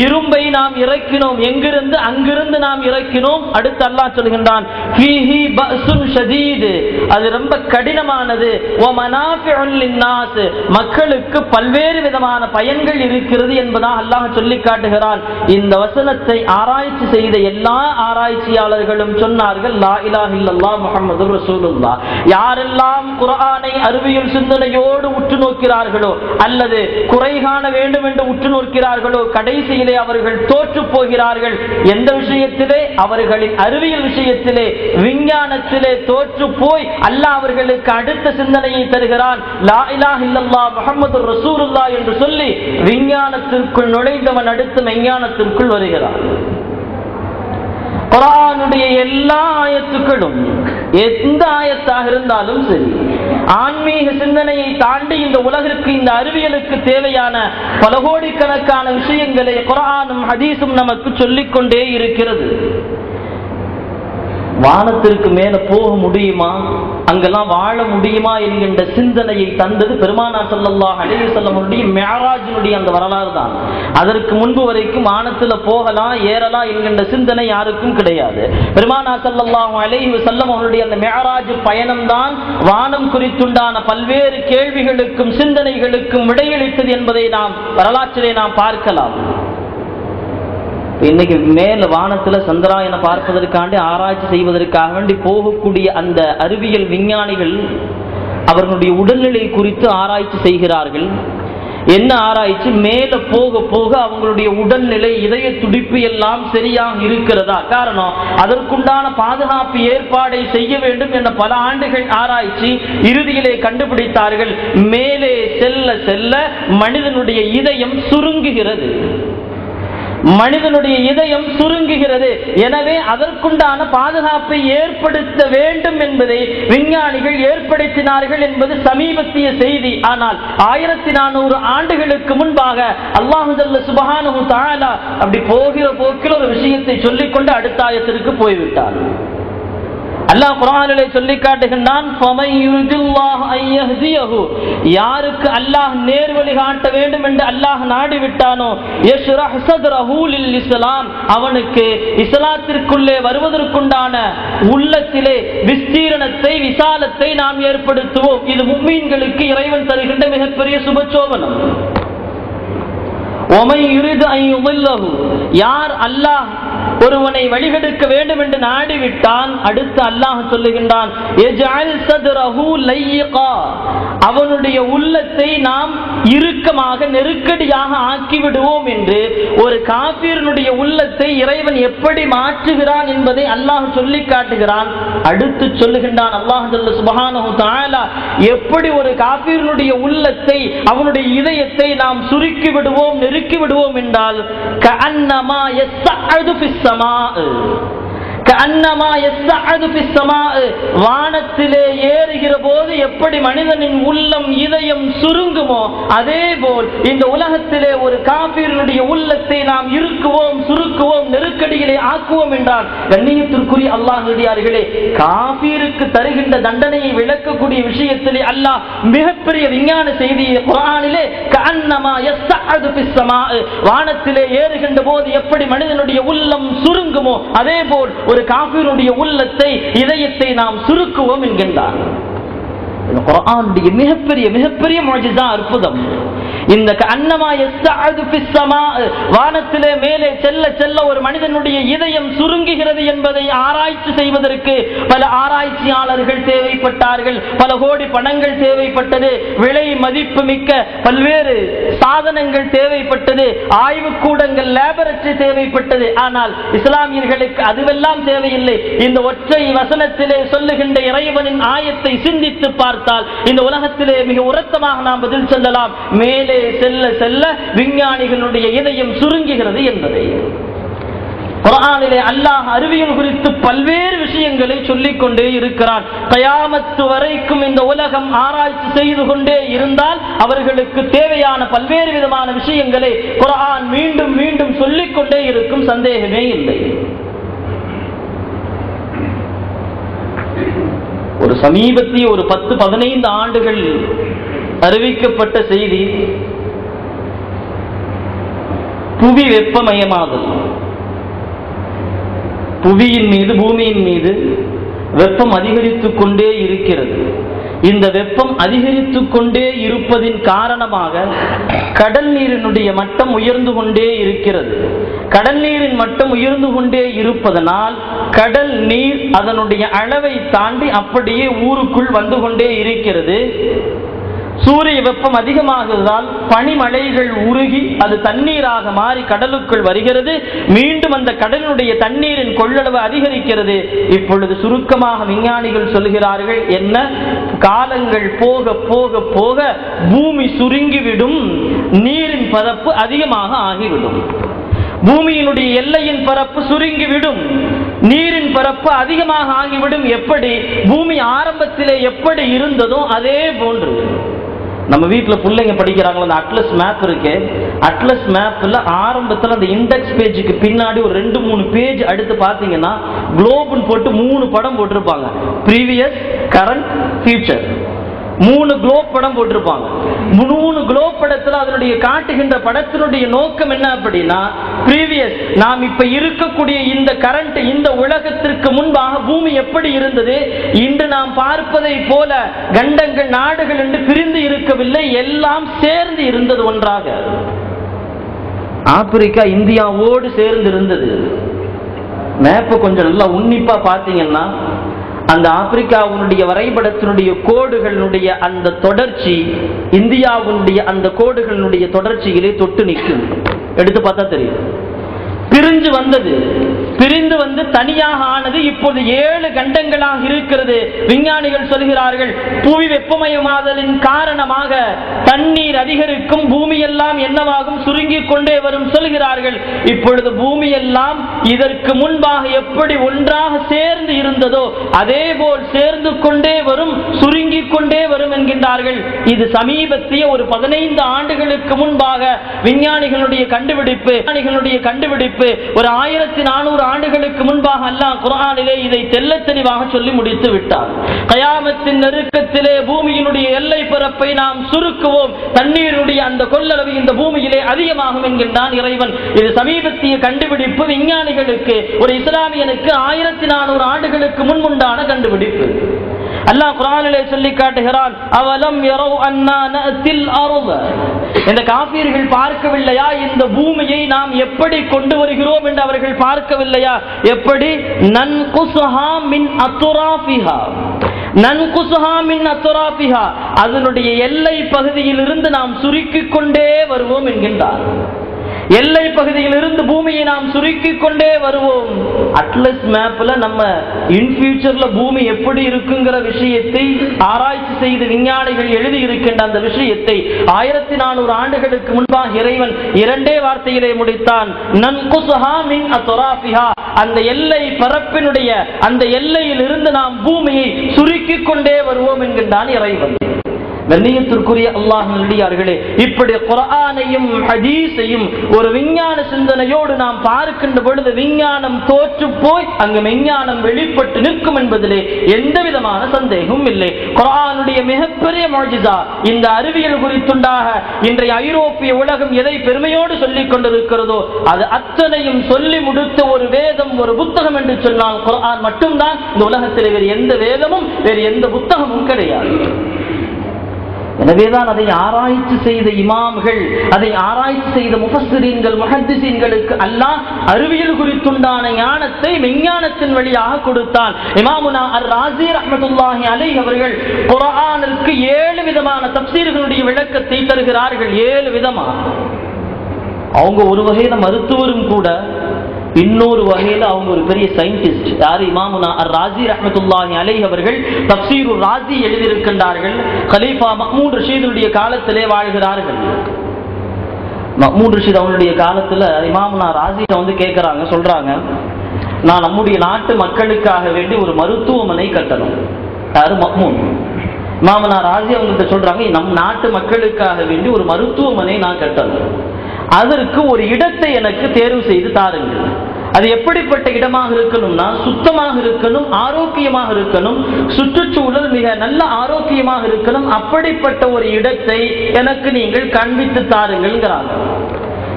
இரும்பை நாம் இறக்கினோம், எங்கிருந்து? அங்கிருந்து நாம் இறக்கினோம். அடுத்து அல்லாஹ் சொல்கின்றான் ஃபீஹி பஅஸுன் ஷதீத், அது ரொம்ப கடினமானது. வ மனாஃபிஉ லின்னாஸ், மக்களுக்கு பல்வேறு விதமான பயன்கள் இருக்கிறது என்பதாக அல்லாஹ் சொல்லி காட்டுகிறான். இந்த வசனத்தை ஆராய்ச்சி செய்த எல்லா ஆராய்ச்சியாளர்களும் சொன்னார்கள் லா இலாஹ இல்லல்லாஹ் முஹம்மதுர் ரசூலுல்லாஹ். யாரெல்லாம் குர்ஆனை அறிவியல் சிந்தனையோடு உற்று நோக்கிறார்களோ அல்லது குறை காண வேண்டும் என்று உற்று நோக்கிறார்களோ கடைசி அவர்கள் தோற்று போகிறார்கள். எந்த விஷயத்திலே? அவர்களின் அறிவியல் விஷயத்திலே, விஞ்ஞானத்திலே தோற்று போய் அல்லாஹ் அவர்களுக்கு அடுத்த சிந்தனையை தருகிறான். லா இலாஹ இல்லல்லாஹ் முஹம்மதுர் ரசூலுல்லாஹ் என்று சொல்லி விஞ்ஞானத்திற்குள் நுழைந்தவன் அடுத்து விஞ்ஞானத்திற்குள் வருகிறான். குர்ஆனுடைய எல்லா ஆயத்துக்களும், எந்த ஆயத்தாக இருந்தாலும் சரி, ஆன்மீக சிந்தனையை தாண்டி இந்த உலகிற்கு, இந்த அறிவியலுக்கு தேவையான பல கோடிக்கணக்கான விஷயங்களை குர்ஆனும் ஹதீஸும் நமக்கு சொல்லிக் கொண்டே இருக்கிறது. வானத்திற்கு மேல போக முடியுமா, அங்கெல்லாம் வாழ முடியுமா என்கின்ற சிந்தனையை தந்தது பெருமானார் ஸல்லல்லாஹு அலைஹி வஸல்லம் அவருடைய மிஅராஜினுடைய அந்த வரலாறு தான். அதற்கு முன்பு வரைக்கும் வானத்துல போகலாம், ஏறலாம் என்கின்ற சிந்தனை யாருக்கும் கிடையாது. பெருமானார் ஸல்லல்லாஹு அலைஹி வஸல்லம் அவருடைய அந்த மிஅராஜ் பயணம் தான் வானம் குறித்துண்டான பல்வேறு கேள்விகளுக்கும் சிந்தனைகளுக்கும் விடையளித்தது என்பதை நாம் வரலாற்றிலே நாம் பார்க்கலாம். இன்னைக்கு மேல வானத்துல சந்திராயனை பார்ப்பதற்காண்டி ஆராய்ச்சி செய்வதற்காக வேண்டி போகக்கூடிய அந்த அறிவியல் விஞ்ஞானிகள் அவர்களுடைய உடல்நிலை குறித்து ஆராய்ச்சி செய்கிறார்கள். என்ன ஆராய்ச்சி? மேல போக போக அவங்களுடைய உடல்நிலை, இதய துடிப்பு எல்லாம் சரியாக இருக்கிறதா? காரணம், அதற்குண்டான பாதுகாப்பு ஏற்பாடை செய்ய வேண்டும் என்ற பல ஆண்டுகள் ஆராய்ச்சி. இறுதியிலே கண்டுபிடித்தார்கள், மேலே செல்ல செல்ல மனிதனுடைய இதயம் சுருங்குகிறது, மனிதனுடைய இதயம் சுருங்குகிறது. எனவே அதற்குண்டான பாதுகாப்பை ஏற்படுத்த வேண்டும் என்பதை விஞ்ஞானிகள் ஏற்படுத்தினார்கள் என்பது சமீபத்திய செய்தி. ஆனால் 1400 ஆண்டுகளுக்கு முன்பாக அல்லாஹ் ஜல்ல சுப்ஹானஹு தஆலா அப்படி போகிற போக்கில் ஒரு விஷயத்தை சொல்லிக்கொண்டு அடுத்த ஆயத்திற்கு போய்விட்டார். அல்லாஹ் குர்ஆனிலே சொல்லி காட்டுகின்றான், யாருக்கு அல்லாஹ் நேர்வழி காட்ட வேண்டும் என்று அல்லாஹ் நாடி விட்டானோ யஷ்ரஹ் ஸத்ரஹு லில் இஸ்லாம், அவனுக்கு இஸ்லாத்திற்குள்ளே வருவதற்குண்டான உள்ளத்திலே விஸ்தீரணத்தை, விசாலத்தை நாம் ஏற்படுத்துவோம். இது முஃமின்களுக்கு இறைவன் தருகின்ற மிகப்பெரிய மிகப்பெரிய சுபச்சோபனம். யார் அல்லாஹ் ஒருவனை வழிகெடுக்க வேண்டும் என்று நாடிவிட்டான், அடுத்து அல்லாஹ் சொல்லுகின்றான், அவனுடைய உள்ளத்தை நாம் இறுக்கமாக நெருக்கடியாக ஆக்கிவிடுவோம் என்று. ஒரு காஃபிரனுடைய உள்ளத்தை இறைவன் எப்படி மாற்றுகிறான் என்பதை அல்லாஹ் சொல்லி காட்டுகிறான். அடுத்து சொல்லுகின்றான் அல்லாஹ் சுப்ஹானஹு தஆலா, எப்படி ஒரு காஃபிரனுடைய உள்ளத்தை, அவனுடைய இதயத்தை நாம் சுருக்கி விடுவோம், நெருக்கி விடுவோம் என்றால், கஅன்னமா யஸ்அது ஃபிஸ் ஸமா, வானத்திலே ஏறுகிற போது எப்படி மனிதனின் உள்ளம் இதயம் சுருங்குமோ அதே போல் இந்த உலகத்திலே ஒரு காஃபிரனுடைய உள்ளத்தை நாம் இறுக்குவோம், சுருக்குவோம், நெருக்கடிகளை ஆக்குவோம் என்றால், கண்ணியத்திற்குரிய அல்லாஹ்வியார்களே, காஃபிருக்கு தருகின்ற தண்டனையை விளக்கக்கூடிய விஷயத்திலே அல்லாஹ் மிகப்பெரிய விஞ்ஞான செய்தியை குர்ஆனிலே கஅன்னமா யஸ்அது ஃபிஸ் ஸமா, வானத்திலே ஏறுகின்ற போது எப்படி மனிதனுடைய உள்ளம் சுருங்குமோ அதே போல் ஒரு காஃபிருடைய உள்ளத்தை, இதயத்தை நாம் சுருக்குவோம் என்கின்றார். குர்ஆனுடைய மிகப்பெரிய மிகப்பெரிய முஅஜிஸா, அற்புதம். இந்த கஅன்னமா யஸ்அது ஃபிஸ் ஸமா, வானத்திலே மேலே செல்ல செல்ல ஒரு மனிதனுடைய இதயம் சுருங்குகிறது என்பதை ஆராய்ச்சி செய்வதற்கு பல ஆராய்ச்சியாளர்கள் தேவைப்பட்டார்கள், பல கோடி பணங்கள் தேவைப்பட்டது, விலை மதிப்பு மிக்க பல்வேறு சாதனங்கள் தேவைப்பட்டது, ஆய்வுக்கூடங்கள், லேபரட்டரி தேவைப்பட்டது. ஆனால் இஸ்லாமியர்களுக்கு அதுவெல்லாம் தேவையில்லை. இந்த ஒற்றை வசனத்திலே சொல்லுகின்ற இறைவனின் ஆயத்தை சிந்தித்து பார்த்தால் இந்த உலகத்திலே மிக உரத்தமாக நாம் பதில் சொல்லலாம். மேலே செல்ல செல்ல விஞ்ஞானிகளுடைய இதயம் சுருங்குகிறது என்பதை. குர்ஆனிலே அல்லாஹ் அறிவியல் குறித்து பல்வேறு விஷயங்களை சொல்லிக் கொண்டே இருக்கிறான். கயாமத்து வரைக்கும் இந்த உலகம் ஆராய்ச்சி செய்து கொண்டே இருந்தால் அவர்களுக்கு தேவையான பல்வேறு விதமான விஷயங்களை குர்ஆன் மீண்டும் மீண்டும் சொல்லிக் கொண்டே இருக்கும், சந்தேகமே இல்லை. ஒரு சமீபத்திய ஒரு 10-15 ஆண்டுகள் அறிவிக்கப்பட்ட செய்தி, புவி வெப்பமயமாதல். புவியின் மீது, பூமியின் மீது வெப்பம் அதிகரித்துக் கொண்டே இருக்கிறது. இந்த வெப்பம் அதிகரித்துக் கொண்டே இருப்பதின் காரணமாக கடல் நீரினுடைய மட்டம் உயர்ந்து கொண்டே இருக்கிறது. கடல் நீரின் மட்டம் உயர்ந்து கொண்டே இருப்பதனால் கடல் நீர் அதனுடைய அளவை தாண்டி அப்படியே ஊருக்குள் வந்து கொண்டே இருக்கிறது. சூரிய வெப்பம் அதிகமாகுவதால் பனிமலைகள் உருகி அது தண்ணீராக மாறி கடலுக்குள் வருகிறது. மீண்டும் அந்த கடலினுடைய தண்ணீரின் கொள்ளளவு அதிகரிக்கிறது. இப்பொழுது சுருக்கமாக விஞ்ஞானிகள் சொல்கிறார்கள், என்ன, காலங்கள் போக போக போக பூமி சுருங்கிவிடும், நீரின் பரப்பு அதிகமாக ஆகிவிடும். பூமியினுடைய எல்லையின் பரப்பு சுருங்கிவிடும், நீரின் பரப்பு அதிகமாக ஆகிவிடும். எப்படி பூமி ஆரம்பத்திலே எப்படி இருந்ததோ அதே போன்று. நம்ம வீட்டில் பிள்ளைங்க படிக்கிறாங்களோ, அந்த அட்லஸ் மேப் இருக்கு, அட்லஸ் மேப்ல ஆரம்பத்தில் அந்த இண்டெக்ஸ் பேஜுக்கு பின்னாடி ஒரு 2-3 பேஜ் அடுத்து பார்த்தீங்கன்னா குளோப்னு போட்டு 3 படம் போட்டிருப்பாங்க. Previous, current, future. 3 குளோப் படம் போட்டிருப்பாங்க. 3 குளோப் படத்துல அதனுடைய காட்டுகின்ற படத்தினுடைய நோக்கம் என்ன அப்படின்னா, ப்ரீவியஸ், நாம் இப்ப இருக்கக்கூடிய இந்த கரண்ட், இந்த உலகத்திற்கு முன்பாக பூமி எப்படி இருந்தது, இன்று நாம் பார்ப்பதை போல கண்டங்கள், நாடுகள் என்று பிரிந்து இருக்கவில்லை, எல்லாம் சேர்ந்து இருந்தது ஒன்றாக. ஆப்பிரிக்கா இந்தியாவோடு சேர்ந்து இருந்தது. மேப்பை கொஞ்சம் நல்லா உன்னிப்பா பார்த்தீங்கன்னா அந்த ஆப்பிரிக்காவுடைய வரைபடத்தினுடைய கோடுகளுடைய அந்த தொடர்ச்சி இந்தியாவுடைய அந்த கோடுகளுடைய தொடர்ச்சியிலே தொட்டு நிற்கும். எடுத்து பார்த்தா தெரியும். பிரிஞ்சு வந்தது, பிரிந்து வந்து தனியாக ஆனது, இப்போது 7 கண்டங்களாக இருக்கிறது. விஞ்ஞானிகள் சொல்கிறார்கள், புவி வெப்பமயமாதலின் காரணமாக தண்ணீர் அதிகரிக்கும், பூமி எல்லாம் என்னவாகும், சுருங்கிக் கொண்டே வரும் சொல்கிறார்கள். இப்பொழுது பூமி எல்லாம் இதற்கு முன்பாக எப்படி ஒன்றாக சேர்ந்து இருந்ததோ அதே போல் சேர்ந்து கொண்டே வரும், சுருங்கிக் கொண்டே வரும் என்கின்றார்கள். இது சமீபத்திய ஒரு 15 ஆண்டுகளுக்கு முன்பாக விஞ்ஞானிகளுடைய கண்டுபிடிப்பு ஒரு 1400 ஆண்டுகளுக்கு முன்பாக அல்லாஹ் குர்ஆனிலே இதை தெள்ளத் தெளிவாக சொல்லி முடித்து விட்டார். கயாமத்தின் நெருக்கத்திலே பூமியினுடைய எல்லை பரப்பை நாம் சுருக்குவோம், தண்ணீருடைய அந்த கொள்ளளவு இந்த பூமியிலே அதிகமாகும் என்கின்றான் இறைவன். இது சமீபத்திய கண்டுபிடிப்பு. விஞ்ஞானிகளுக்கு, ஒரு இஸ்லாமியனுக்கு 1400 ஆண்டுகளுக்கு முன்னுண்டான கண்டுபிடிப்பு. அல்லாஹ் குர்ஆனிலே சொல்லி காட்டுகிறான், அவலம் யரவ் அன்னா நஅத்தில் அர்த, இந்த காஃபிர்கள் பார்க்கவில்லையா இந்த பூமியை நாம் எப்படி கொண்டு வருகிறோம் என்று அவர்கள் பார்க்கவில்லையா? எப்படி? நன்குஸ்ஹா மின் அத்ராஃபிஹா, நன்குஸ்ஹா மின் அத்ராஃபிஹா, அதனுடைய எல்லை பகுதியில் இருந்து நாம் சுருக்கிக் கொண்டே வருவோம் என்கின்றார். எல்லை பகுதியில் இருந்து பூமியை நாம் சுருக்கிக் கொண்டே வருவோம். அட்லஸ் மேப்ல நம்ம இன் ஃபியூச்சர்ல பூமி எப்படி இருக்குங்கிற விஷயத்தை ஆராய்ச்சி செய்து விஞ்ஞானிகள் எழுதி இருக்கின்ற அந்த விஷயத்தை 1400 ஆண்டுகளுக்கு முன்பாக இறைவன் 2 வார்த்தையிலே முடித்தான். நன்குஸ்ஹா மின் அத்ராஃபிஹா, அந்த எல்லை பரப்பினுடைய அந்த எல்லையில் இருந்து நாம் பூமியை சுருக்கிக் கொண்டே வருவோம் என்கின்றான் இறைவன். கண்ணியத்திற்குரிய அல்லாஹ்வின் நல்லடியார்களே, இப்படி குர்ஆனையும் ஹதீஸையும் ஒரு விஞ்ஞான சிந்தனையோடு நாம் பார்க்கின்ற பொழுது விஞ்ஞானம் தோற்று போய் அங்கு விஞ்ஞானம் வெளிப்பட்டு நிற்கும் என்பதிலே எந்த விதமான சந்தேகமும் இல்லை. குர்ஆனுடைய மிகப்பெரிய முஅஜிஸா இந்த அறிவியல் குறித்துண்டாக இன்றைய ஐரோப்பிய உலகம் எதை பெருமையோடு சொல்லிக் கொண்டிருக்கிறதோ அது அத்தனையும் சொல்லி முடித்த ஒரு வேதம், ஒரு புத்தகம் என்று சொன்னால் குர்ஆன் மட்டும்தான். இந்த உலகத்தில் வேறு எந்த வேதமும் வேறு எந்த புத்தகமும் கிடையாது. எனவேதான் அதை ஆராய்ச்சி செய்த இமாம்கள், அதை ஆராய்ச்சி செய்த முஃபஸ்ஸிரீன்கள், முஹத்திஸீன்களுக்கு அல்லாஹ் அறிவியல் குறித்துண்டான ஞானத்தை விஞ்ஞானத்தின் வழியாக கொடுத்தான். இமாமுனா அர்-ராஸி ரஹ்மத்துல்லாஹி அலைஹி அவர்கள் குர்ஆனுக்கு 7 விதமான தஃப்சீர்களுடைய விளக்கத்தை தருகிறார்கள். 7 விதமா. அவங்க ஒரு வகையில மருத்துவரும் கூட, இன்னொரு வகையில அவங்க ஒரு பெரிய சயின்டிஸ்ட். யாரு? இமாமுனா அர்-ராஸி ரஹ்மத்துல்லாஹி அலைஹி அவர்கள் தஃப்சீருர் ராஸி எழுதியிருக்கின்றார்கள். கலீஃபா மஅ்மூன் ரஷீதுடைய காலத்திலே வாழ்கிறார்கள். மஅ்மூன் ரஷீத் அவங்களுடைய காலத்துல இமாமுனா ராஸிட்ட வந்து கேட்கறாங்க, சொல்றாங்க, நான் நம்முடைய நாட்டு மக்களுக்காக வேண்டி ஒரு மருத்துவமனை கட்டணும். யாரு? மஅ்மூன். இமாமுனா ராஸி அவங்கள்ட்ட சொல்றாங்க, நம் நாட்டு மக்களுக்காக வேண்டி ஒரு மருத்துவமனை நான் கட்டணும், அதற்கு ஒரு இடத்தை எனக்கு தேர்வு செய்து தாருங்கள். அது எப்படிப்பட்ட இடமாக இருக்கணும்னா சுத்தமாக இருக்கணும், ஆரோக்கியமாக இருக்கணும், சுற்றுச்சூழல் மிக நல்ல ஆரோக்கியமாக இருக்கணும். அப்படிப்பட்ட ஒரு இடத்தை எனக்கு நீங்கள் காண்பித்து தாருங்கள்ங்கிறாங்க.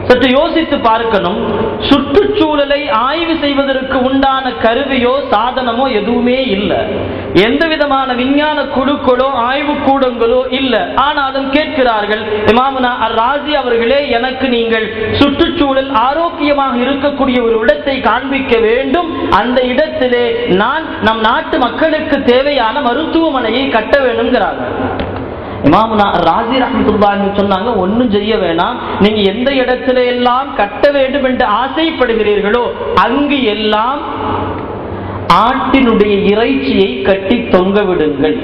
சற்று யோசித்து பார்க்கணும். சுற்றுச்சூழலை ஆய்வு செய்வதற்கு உண்டான கருவியோ சாதனமோ எதுவுமே இல்லை. எந்த விதமான விஞ்ஞான குழுக்களோ ஆய்வு கூடங்களோ இல்லை. ஆனாலும் கேட்கிறார்கள், இமாமுனா அர்-ராஸி அவர்களே, எனக்கு நீங்கள் சுற்றுச்சூழல் ஆரோக்கியமாக இருக்கக்கூடிய ஒரு இடத்தை காண்பிக்க வேண்டும். அந்த இடத்திலே நான் நம் நாட்டு மக்களுக்கு தேவையான மருத்துவமனையை கட்ட வேண்டும்ங்கிறார்கள். இமாமுனா அர்-ராஸி ரஹ்மத்துல்லாஹி சொன்னாங்க, ஒன்னும் செய்ய வேணாம், நீங்க எந்த இடத்துல எல்லாம் கட்ட வேண்டும் என்று ஆசைப்படுகிறீர்களோ அங்கு எல்லாம் ஆட்டினுடைய இறைச்சியை கட்டி தொங்க விடுங்கள்.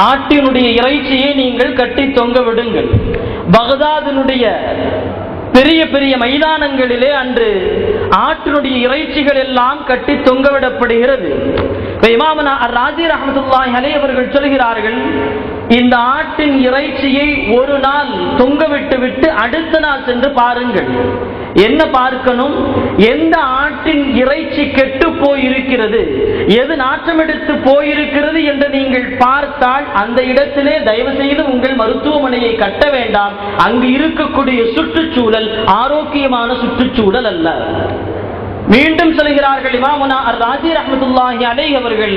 ஆட்டினுடைய இறைச்சியை நீங்கள் கட்டி தொங்க விடுங்கள். பகதாதினுடைய பெரிய பெரிய மைதானங்களிலே அன்று ஆட்டினுடைய இறைச்சிகள் எல்லாம் கட்டி தொங்கவிடப்படுகிறது. இமாமுனா அர்-ராஸி ரஹ்மத்துல்லாஹி அலைஹி அவர்கள் சொல்கிறார்கள், இந்த ஆட்டின் இறைச்சியை ஒரு நாள் தொங்கவிட்டு விட்டு அடுத்த நாள் சென்று பாருங்கள். என்ன பார்க்கணும்? எந்த ஆட்டின் இறைச்சி கெட்டு போயிருக்கிறது, எது நாற்றம் எடுத்து போயிருக்கிறது என்று நீங்கள் பார்த்தால் அந்த இடத்திலே தயவு செய்து உங்கள் மருத்துவமனையை கட்ட வேண்டாம். அங்கு இருக்கக்கூடிய சுற்றுச்சூழல் ஆரோக்கியமான சுற்றுச்சூழல் அல்ல. மீண்டும் சொல்கிறார்கள் இமாமுனா அர்-ராஸி ரஹ்மத்துல்லாஹி அலைஹி அவர்கள்,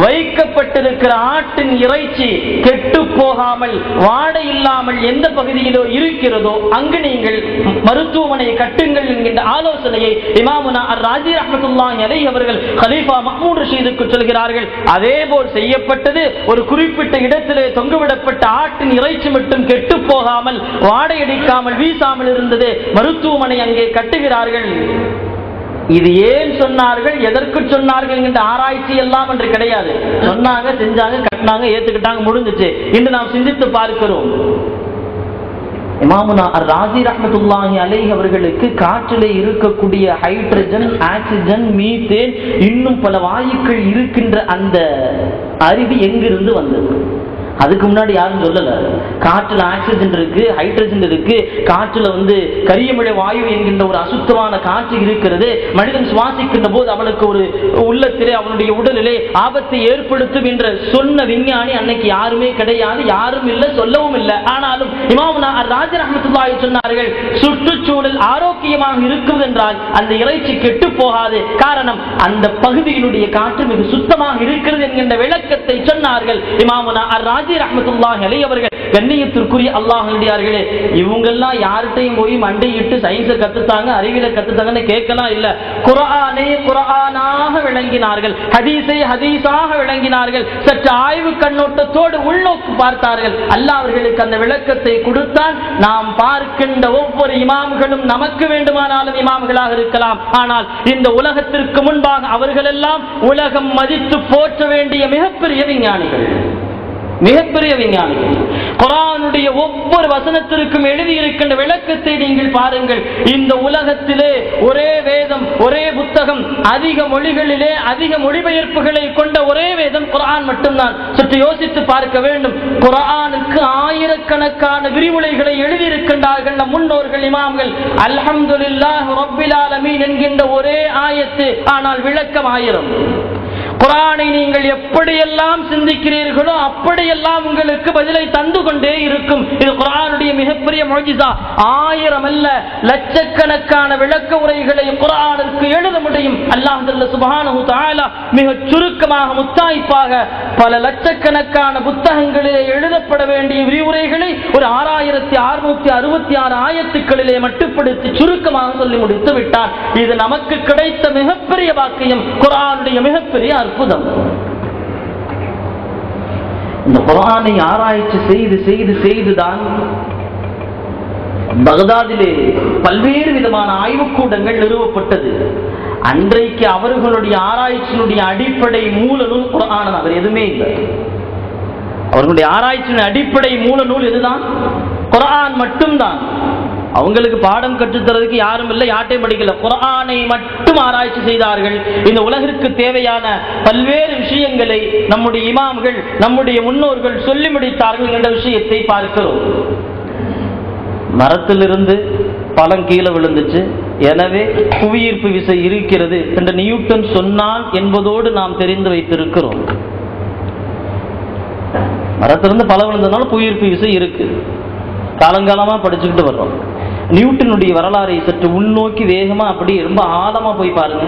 வைக்கப்பட்டிருக்கிற ஆட்டின் இறைச்சி கெட்டு போகாமல் வாடை இல்லாமல் எந்த பகுதியிலோ இருக்கிறதோ அங்கு நீங்கள் மருத்துவமனையை கட்டுங்கள் என்கின்ற ஆலோசனையை இமாமுனா அர்-ராஸி ரஹ்மத்துல்லாஹி அலைஹி அவர்கள் கலீஃபா மஅ்மூன் ரஷீதுக்கு சொல்கிறார்கள். அதேபோல் செய்யப்பட்டது. ஒரு குறிப்பிட்ட இடத்திலே தொங்கவிடப்பட்ட ஆட்டின் இறைச்சி மட்டும் கெட்டு போகாமல் வாடை அடிக்காமல் வீசாமல் இருந்தது. மருத்துவமனை அங்கே கட்டுகிறார்கள். இது ஏன் சொன்னார்கள், எதற்கு சொன்னார்கள் என்கின்ற ஆராய்ச்சி எல்லாம் என்று கிடையாது. சொன்னாங்க, செஞ்சாங்க, கட்டினாங்க, ஏத்துக்கிட்டாங்க, முடிஞ்சிச்சு. இன்று நாம் சிந்தித்து பார்க்கிறோம். இமாமுனா அர்-ராஸி ரஹ்மத்துல்லாஹி அலைஹி அவர்களுக்கு காற்றிலே இருக்கக்கூடிய ஹைட்ரஜன், ஆக்சிஜன், மீத்தேன், இன்னும் பல வாயுக்கள் இருக்கின்ற அந்த அறிவு எங்கிருந்து வந்தது? அதுக்கு முன்னாடி யாரும் சொல்லல. காற்றுல ஆக்சிஜன் இருக்கு, ஹைட்ரஜன் இருக்கு, காற்றுல கரியமிழ வாயு என்கின்ற ஒரு அசுத்தமான காற்று இருக்கிறது. மனிதன் சுவாசிக்கின்ற போது அவனுக்கு ஒரு உள்ளத்திலே அவனுடைய உடலிலே ஆபத்தை ஏற்படுத்தும் என்ற சொன்ன விஞ்ஞானி அன்னைக்கு யாருமே கிடையாது, யாரும் இல்லை, சொல்லவும் இல்லை. ஆனாலும் இமாமுனா அர்-ராஜி ரஹ்மத்துல்லாஹி சொன்னார்கள், சுற்றுச்சூழல் ஆரோக்கியமாக இருக்கும் என்றால் அந்த இறைச்சி கெட்டு போகாது. காரணம், அந்த பகுதியினுடைய காற்று மிக சுத்தமாக இருக்கிறது என்கின்ற விளக்கத்தை சொன்னார்கள் இமாமுனா அர்-ராஜி ரஹ்மத்துல்லாஹி அலைஹி அவர்கள். கண்ணியத்திற்குரிய அல்லாஹ்விடியார்களே, இவங்கெல்லாம் யார்கிட்டையும் போய் மண்டையிட்டு சயின்ஸை கத்துத்தாங்க, அறிவியலை கத்துத்தாங்கன்னு கேட்கலாம் இல்ல. குர்ஆனை குர்ஆனாக விளங்கினார்கள், ஹதீஸை ஹதீஸாக விளங்கினார்கள், சற்று ஆய்வு கண்ணோட்டத்தோடு உள்நோக்கு பார்த்தார்கள். அல்லாஹ் அவர்களுக்கு அந்த விளக்கத்தை கொடுத்தான். நாம் பார்க்கின்ற ஒவ்வொரு இமாம்களும் நமக்கு வேண்டுமானாலும் இமாம்களாக இருக்கலாம். ஆனால் இந்த உலகத்திற்கு முன்பாக அவர்கள் எல்லாம் உலகம் மதித்து போற்ற வேண்டிய மிகப்பெரிய விஞ்ஞானிகள், மிகப்பெரிய விஞ்ஞானிகள். குர்ஆனுடைய ஒவ்வொரு வசனத்திற்கும் எழுதியிருக்கின்ற விளக்கத்தை நீங்கள் பாருங்கள். இந்த உலகத்திலே ஒரே வேதம், ஒரே புத்தகம், அதிக மொழிகளிலே அதிக மொழிபெயர்ப்புகளை கொண்ட ஒரே வேதம் குர்ஆன் மட்டும்தான். சற்று யோசித்து பார்க்க வேண்டும். குர்ஆனுக்கு ஆயிரக்கணக்கான விரிவுரைகளை எழுதியிருக்கின்றார்கள் நம் முன்னோர்கள், இமாம்கள். அல்ஹம்துலில்லாஹ் ரப்பில் ஆலமீன் என்கின்ற ஒரே ஆயத்து, ஆனால் விளக்கம் 1000. குர்ஆனை நீங்கள் எப்படியெல்லாம் சிந்திக்கிறீர்களோ அப்படியெல்லாம் உங்களுக்கு பதிலை தந்து கொண்டே இருக்கும். இது குர்ஆனுடைய மிகப்பெரிய முஅஜிஸா. 1000 அல்ல, லட்சக்கணக்கான விளக்க உரைகளை குர்ஆனுக்கு எழுத முடியும். அல்லாஹ் சுப்ஹானஹு தஆலா மிக சுருக்கமாக, முத்தாய்ப்பாக பல லட்சக்கணக்கான புத்தகங்களிலே எழுதப்பட வேண்டிய விரிவுரைகளை ஒரு 6666 ஆயத்துக்களிலே மட்டுப்படுத்தி சுருக்கமாக சொல்லி முடித்து விட்டார். இது நமக்கு கிடைத்த மிகப்பெரிய வாக்கியம், குர்ஆனுடைய மிகப்பெரிய அற்புதம். இந்த குர்ஆனை ஆராய்ச்சி செய்து செய்து செய்துதான் பகதாதிலே பல்வேறு விதமான ஆய்வுக்கூடங்கள் நிறுவப்பட்டது. அன்றைக்கு அவர்களுடைய ஆராய்ச்சியினுடைய அடிப்படை மூல நூல் குர்ஆன் தான், வேறு எதுவுமே இல்லை. அவர்களுடைய ஆராய்ச்சியின் அடிப்படை மூல நூல் எதுதான்? குர்ஆன் மட்டும்தான். அவங்களுக்கு பாடம் கற்றுத்தரதுக்கு யாரும் இல்லை, யார்ட்டையும் படிக்கல. குர்ஆனை மட்டும் ஆராய்ச்சி செய்தார்கள். இந்த உலகிற்கு தேவையான பல்வேறு விஷயங்களை நம்முடைய இமாம்கள், நம்முடைய முன்னோர்கள் சொல்லி முடித்தார்கள் என்ற விஷயத்தை பார்க்கிறோம். மரத்திலிருந்து பழம் கீழே விழுந்துச்சு, எனவே புவியீர்ப்பு விசை இருக்கிறது என்று நியூட்டன் சொன்னான் என்பதோடு நாம் தெரிந்து வைத்திருக்கிறோம். மரத்திலிருந்து பழம் விழுந்ததுனால புவியீர்ப்பு விசை இருக்கு, காலங்காலமா படிச்சுக்கிட்டு வர்றோம். நியூட்டனுடைய வரலாறை சற்று உள்நோக்கி வேகமா அப்படி ரொம்ப ஆழமா போய் பாருங்க.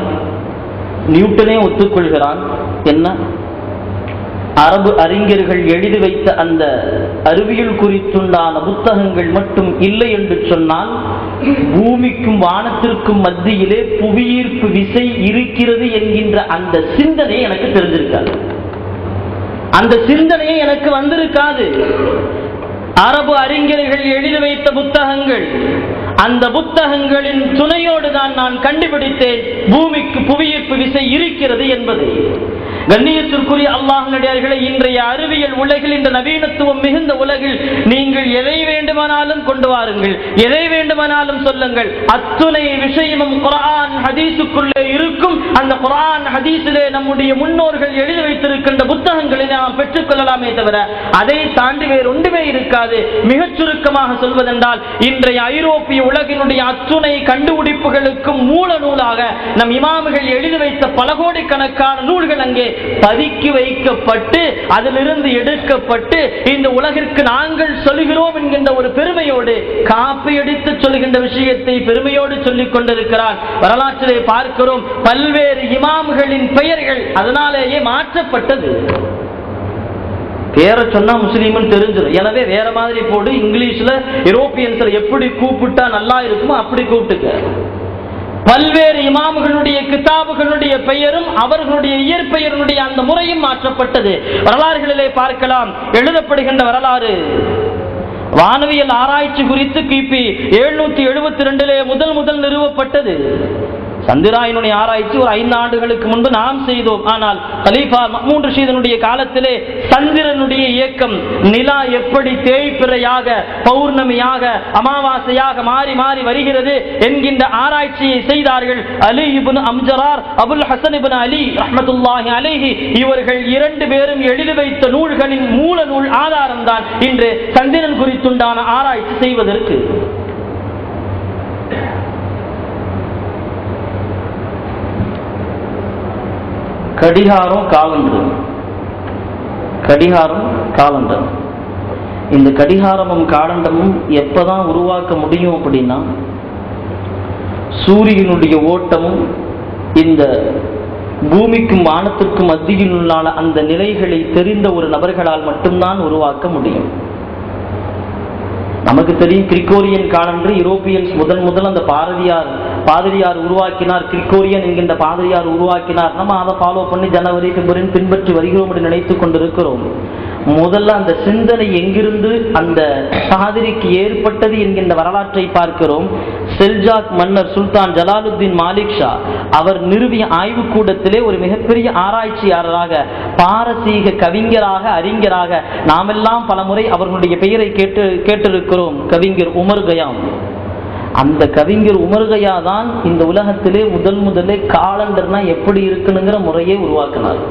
நியூட்டனே ஒத்துக்கொள்கிறான். என்ன? அரபு அறிஞர்கள் எழுதி வைத்த அந்த அறிவியல் குறித்துண்டான புத்தகங்கள் மட்டும் இல்லை என்று சொன்னால் பூமிக்கும் வானத்திற்கும் மத்தியிலே புவியீர்ப்பு விசை இருக்கிறது என்கின்ற அந்த சிந்தனை எனக்கு தெரிஞ்சிருக்காது, அந்த சிந்தனையே எனக்கு வந்திருக்காது. அரபு அறிஞர்கள் எழுதி வைத்த புத்தகங்கள், அந்த புத்தகங்களின் துணையோடு தான் நான் கண்டுபிடித்தேன் பூமிக்கு புவியீர்ப்பு விசை இருக்கிறது என்பதை. கண்ணியத்திற்குரிய அல்லாஹ்விடியார்களே, இன்றைய அறிவியல் உலகில், இந்த நவீனத்துவம் மிகுந்த உலகில் நீங்கள் எதை வேண்டுமானாலும் கொண்டு வாருங்கள், எதை வேண்டுமானாலும் சொல்லுங்கள், அத்துணை விஷயமும் குர்ஆன் ஹதீஸுக்குள்ளே இருக்கும். அந்த குர்ஆன் ஹதீஸிலே நம்முடைய முன்னோர்கள் எழுதி வைத்திருக்கின்ற புத்தகங்களை நாம் பெற்றுக்கொள்ளலாமே தவிர அதை தாண்டி வேறு ஒன்றுமே இருக்காது. மிகச் சுருக்கமாக சொல்வதென்றால், இன்றைய ஐரோப்பிய உலகினுடைய அத்துணை கண்டுபிடிப்புகளுக்கும் மூல நூலாக நம் இமாம்கள் எழுதி வைத்த பல கோடிக்கணக்கான நூல்கள் அங்கே பதுக்கி வைக்கப்பட்டு அதிலிருந்து எடுக்கப்பட்டு இந்த உலகிற்கு நாங்கள் சொல்லுகிறோம் என்கின்ற ஒரு பெருமையோடு, காப்பி அடித்து சொல்கின்ற விஷயத்தை பெருமையோடு சொல்லிக் கொண்டிருக்கிறார். வரலாற்றிலே பார்க்கிறோம், பல்வேறு இமாம்களின் பெயர்கள் அதனாலேயே மாற்றப்பட்டது. பேரை சொன்னா முஸ்லீம்னு தெரிஞ்சிடும், எனவே வேற மாதிரி போடு, இங்கிலீஷ்ல யூரோப்பியன்ஸ்ல எப்படி கூப்பிட்டா நல்லா இருக்குமோ அப்படி கூப்பிட்டுக்க. பல்வேறு இமாம்களுடைய கிதாபுகளுடைய பெயரும் அவர்களுடைய இயற்பெயர்களுடைய அந்த முறையும் மாற்றப்பட்டது. வரலாறுகளிலே பார்க்கலாம். எழுதப்படுகின்ற வரலாறு, வானவியல் ஆராய்ச்சி குறித்து கிபி 772 முதல் நிறுவப்பட்டது. சந்திராயனுடைய ஆராய்ச்சி ஒரு 5 ஆண்டுகளுக்கு முன்பு நாம் செய்தோம். ஆனால் கலீஃபா மஅ்மூன் ரஷீதனுடைய காலத்திலே சந்திரனுடைய இயக்கம், நிலா எப்படி தேய்பிறையாக, பௌர்ணமியாக, அமாவாசையாக மாறி மாறி வருகிறது என்கின்ற ஆராய்ச்சியை செய்தார்கள். அலி இப்னு அம்ஜரார், அபுல் ஹசன் இப்னு அலி ரஹ்மத்துல்லாஹி அலைஹி இவர்கள் 2 பேரும் எழுதி வைத்த நூல்களின் மூல நூல் ஆதாரம் தான் இன்று சந்திரன் குறித்துண்டான ஆராய்ச்சி செய்வதற்கு. கடிகாரம் காலண்டர். இந்த கடிகாரமும் காலண்டமும் எப்பதான் உருவாக்க முடியும் அப்படின்னா, சூரியனுடைய ஓட்டமும் இந்த பூமிக்கும் வானத்திற்கும் மத்தியில் உள்ள அந்த நிலைகளை தெரிந்த ஒரு நபர்களால் மட்டும்தான் உருவாக்க முடியும். நமக்கு தெரியும் கிரிகோரியன் காலண்டர் யூரோப்பியன்ஸ் முதல் அந்த பாதிரியார் உருவாக்கினார். கிரிகோரியன் என்கின்ற பாதிரியார் உருவாக்கினார். நம்ம அதை ஃபாலோ பண்ணி ஜனவரி பிப்ரவரி பின்பற்றி வருகிறோம் என்று நினைத்துக் கொண்டிருக்கிறோம். முதல்ல அந்த சிந்தனை எங்கிருந்து அந்த பாதிரிக்கு ஏற்பட்டது என்கின்ற வரலாற்றை பார்க்கிறோம். செல்ஜாக் மன்னர் சுல்தான் ஜலாலுத்தீன் மாலிக் ஷா அவர் நிறுவிய ஆய்வுக்கூடத்திலே ஒரு மிகப்பெரிய ஆராய்ச்சியாளராக, பாரசீக கவிஞராக, அறிஞராக நாமெல்லாம் பல முறை அவர்களுடைய பெயரை கேட்டிருக்கிறோம், கவிஞர் உமர் கயாம். அந்த கவிஞர் உமர் கயா தான் இந்த உலகத்திலே முதலே காலண்டர்னா எப்படி இருக்குனுங்கிற முறையை உருவாக்கினார்.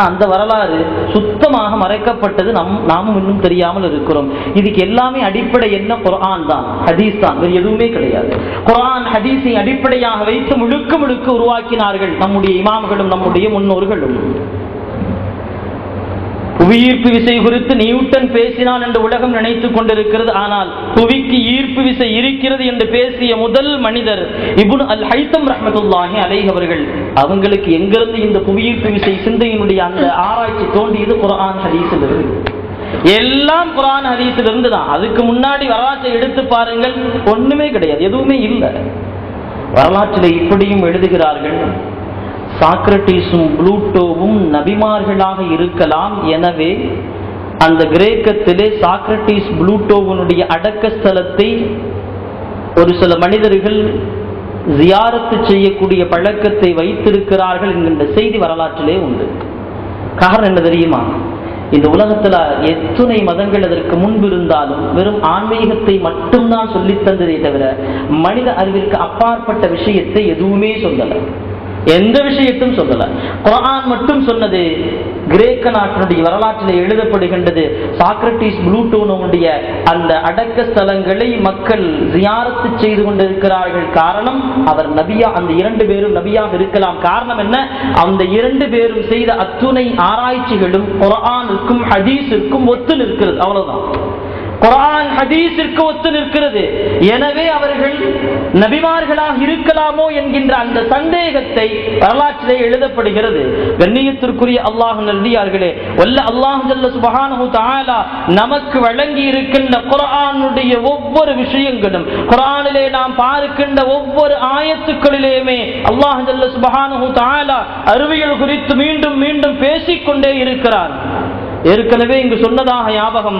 அந்த வரலாறு சுத்தமாக மறைக்கப்பட்டது, நாமும் இன்னும் தெரியாமல் இருக்கிறோம். இதுக்கு எல்லாமே அடிப்படை என்ன? குர்ஆன் தான், ஹதீஸ் தான், வேறு எதுவுமே கிடையாது. குர்ஆன் ஹதீஸை அடிப்படையாக வைத்து முழுக்க உருவாக்கினார்கள் நம்முடைய இமாம்களும் நம்முடைய முன்னோர்களும். புவியீர்ப்பு விசை குறித்து நியூட்டன் பேசினான் என்று உலகம் நினைத்துக் கொண்டிருக்கிறது. ஆனால் புவிக்கு ஈர்ப்பு விசை இருக்கிறது என்று பேசிய முதல் மனிதர் இப்னு அல் ஹைத்தம் ரஹ்மத்துல்லாஹி அலைஹி அவர்கள். அவங்களுக்கு எங்கிருந்து இந்த புவியீர்ப்பு விசை சிந்தையினுடைய அந்த ஆராய்ச்சி தோன்றியது? குர்ஆன் ஹதீஸில் இருந்து. எல்லாம் குர்ஆன் ஹதீஸில் இருந்து தான். அதுக்கு முன்னாடி வரலாற்றை எடுத்து பாருங்கள், ஒண்ணுமே கிடையாது, எதுவுமே இல்லை. வரலாற்றில் இப்படியும் எழுதுகிறார்கள், சாக்ரட்டிஸும் புளூட்டோவும் நபிமார்களாக இருக்கலாம். எனவே அந்த கிரேக்கத்திலே சாக்ரட்டிஸ் புளூட்டோவனுடைய அடக்க ஸ்தலத்தை ஒரு சில மனிதர்கள் ஜியாரத்து செய்யக்கூடிய பழக்கத்தை வைத்திருக்கிறார்கள் என்கின்ற செய்தி வரலாற்றிலே உண்டு. காரணம் என்ன தெரியுமா? இந்த உலகத்துல எத்தனை மதங்கள் அதற்கு முன்பு இருந்தாலும் வெறும் ஆன்மீகத்தை மட்டும்தான் சொல்லித் தந்ததை தவிர மனித அறிவிற்கு அப்பாற்பட்ட விஷயத்தை எதுவுமே சொல்லல, எந்த விஷயத்தும் சொல்லல. குர்ஆன் மட்டும் சொன்னது. கிரேக்க நாட்டினுடைய வரலாற்றில் எழுதப்படுகின்றது, சாக்ரட்டிஸ் புளூட்டோனுடைய அந்த அடக்க ஸ்தலங்களை மக்கள் ஜியாரத்து செய்து கொண்டிருக்கிறார்கள். காரணம், அவர் நபியா, அந்த 2 பேரும் நபியாக இருக்கலாம். காரணம் என்ன? அந்த 2 பேரும் செய்த அத்துணை ஆராய்ச்சிகளும் குர்ஆனுக்கும் ஹதீஸிற்கும் ஒத்து நிற்கிறது. அவ்வளவுதான். குர்ஆன் ஹதீஸிற்கு ஒத்து நிற்கிறது. எனவே அவர்கள் நபிமார்களாக இருக்கலாமோ என்கின்ற அந்த சந்தேகத்தை வரலாற்றிலே எழுதப்படுகிறது. கண்ணியத்திற்குரிய அல்லாஹ் நல்லடியார்களே, வல்ல அல்லாஹ் ஜல்ல சுப்ஹானஹு தஆலா நமக்கு வழங்கி இருக்கின்ற குர்ஆனுடைய ஒவ்வொரு விஷயங்களும், குர்ஆனிலே நாம் பார்க்கின்ற ஒவ்வொரு ஆயத்துக்களிலேயுமே அல்லாஹ் ஜல்ல சுப்ஹானஹு தஆலா அறிவியல் குறித்து மீண்டும் மீண்டும் பேசிக்கொண்டே இருக்கிறார். ஏற்கனவே இங்கு சொன்னதாக ஞாபகம்,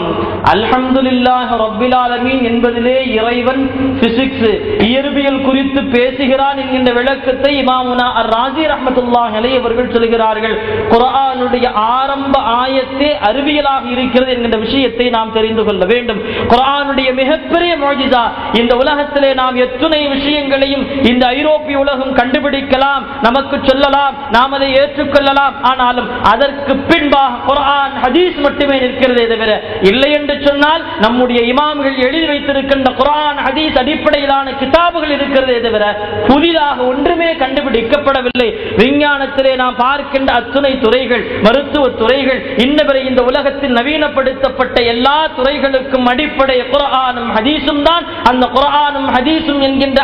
அல்ஹம்துலில்லாஹ் ரப்பில் ஆலமீன் என்பதிலே இறைவன் பிசிக்ஸ், இயற்பியல் குறித்து பேசுகிறான் என்கின்ற விளக்கத்தை இமாமுனா அர்-ராஸி ரஹ்மத்துல்லாஹி அலைஹி அவர்கள் சொல்கிறார்கள். குர்ஆனுடைய ஆரம்ப ஆயத்தே அறிவியலாக இருக்கிறது என்கின்ற விஷயத்தை நாம் தெரிந்து கொள்ள வேண்டும். குர்ஆனுடைய மிகப்பெரிய முஅஜிஸா, இந்த உலகத்திலே நாம் எத்தனை விஷயங்களையும் இந்த ஐரோப்பிய உலகம் கண்டுபிடிக்கலாம், நமக்கு சொல்லலாம், நாம் அதை ஏற்றுக்கொள்ளலாம். ஆனாலும் அதற்கு பின்பாக குர்ஆன் ஹதீஸ் மட்டுமே நிற்கிறதே தவிர, இல்லை என்று சொன்னால் நம்முடைய இமாம்கள் எழுதி வைத்திருக்கின்ற குர்ஆன் ஹதீஸ் அடிப்படையிலான கிதாபுகள் இருக்கிறதே தவிர புதிதாக ஒன்றுமே கண்டுபிடிக்கப்படவில்லை. விஞ்ஞானத்திலே நாம் பார்க்கின்ற அத்துணை துறைகள், மருத்துவ துறைகள், இன்னவரை இந்த உலகத்தில் நவீனப்படுத்தப்பட்ட எல்லா துறைகளுக்கும் அடிப்படை குர்ஆனும் ஹதீஸும் தான். அந்த குர்ஆனும் ஹதீஸும் என்கின்ற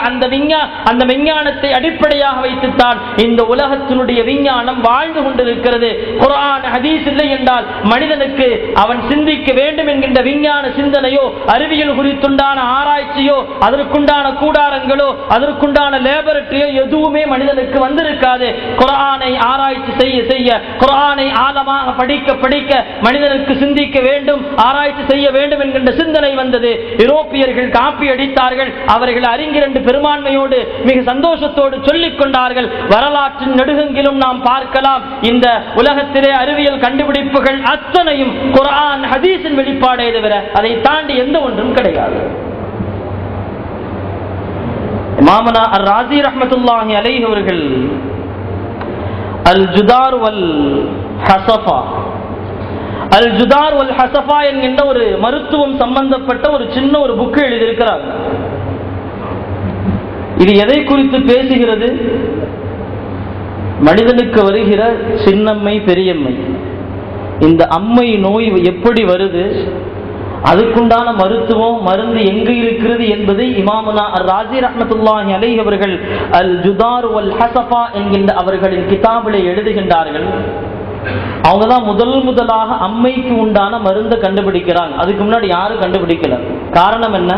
அந்த விஞ்ஞானத்தை அடிப்படையாக வைத்துத்தான் இந்த உலகத்தினுடைய விஞ்ஞானம் வாழ்ந்து கொண்டிருக்கிறது. குர்ஆன் ஹதீஸ் இல்லை என்றால் மனிதனுக்கு அவன் சிந்திக்க வேண்டும் என்கின்ற விஞ்ஞான சிந்தனையோ அறிவியல் குறித்துண்டான ஆராய்ச்சியோ அதற்குண்டான கூடாரங்களோ அதற்குண்டான லேபரட்டரியோ எதுவுமே மனிதனுக்கு வந்திருக்காது. குர்ஆனை ஆராய்ச்சி செய்ய செய்ய, குர்ஆனை ஆழமாக படிக்க படிக்க மனிதனுக்கு சிந்திக்க வேண்டும், ஆராய்ச்சி செய்ய வேண்டும் என்கின்ற சிந்தனை வந்தது. யூரோப்பியர்கள் காப்பி அடித்தார்கள். அவர்கள் அறிஞர் என்று பெரும்பான்மையோடு மிக சந்தோஷத்தோடு சொல்லிக் கொண்டார்கள். வரலாற்றின் நெடுகெங்கிலும் நாம் பார்க்கலாம், இந்த உலகத்திலே அறிவியல் கண்டுபிடிப்புகள் அத்தனையும் குர்ஆன் ஹதீஸின் வெளிப்பாடே தவிர அதை தாண்டி எந்த ஒன்றும் கிடையாது. இமாமுனா அர்-ராஸி ரஹ்மத்துல்லாஹி அலைஹி அவர்கள் அல்-ஜுதார் வல் ஹஸஃபா, அல்-ஜுதார் வல் ஹஸஃபா என்கின்ற ஒரு மருத்துவம் சம்பந்தப்பட்ட ஒரு சின்ன ஒரு புக் எழுதியிருக்கிறார். இது எதை குறித்து பேசுகிறது? மனிதனுக்கு வருகிற சின்னம்மை பெரியம்மை, இந்த அம்மை நோய் எப்படி வருது, அதுக்குண்டான மருத்துவம் மருந்து எங்கு இருக்கிறது என்பதை இமாமுனா அர்-ராஸி ரஹ்மத்துல்லாஹி அலைஹி அவர்கள் அல்-ஜுதார் வல் ஹஸஃபா என்கின்ற அவர்களின் கிதாபிலே எழுதுகின்றார்கள். அவங்க தான் முதலாக அம்மைக்கு உண்டான மருந்தை கண்டுபிடிக்கிறாங்க. அதுக்கு முன்னாடி யாரும் கண்டுபிடிக்கல. காரணம் என்ன?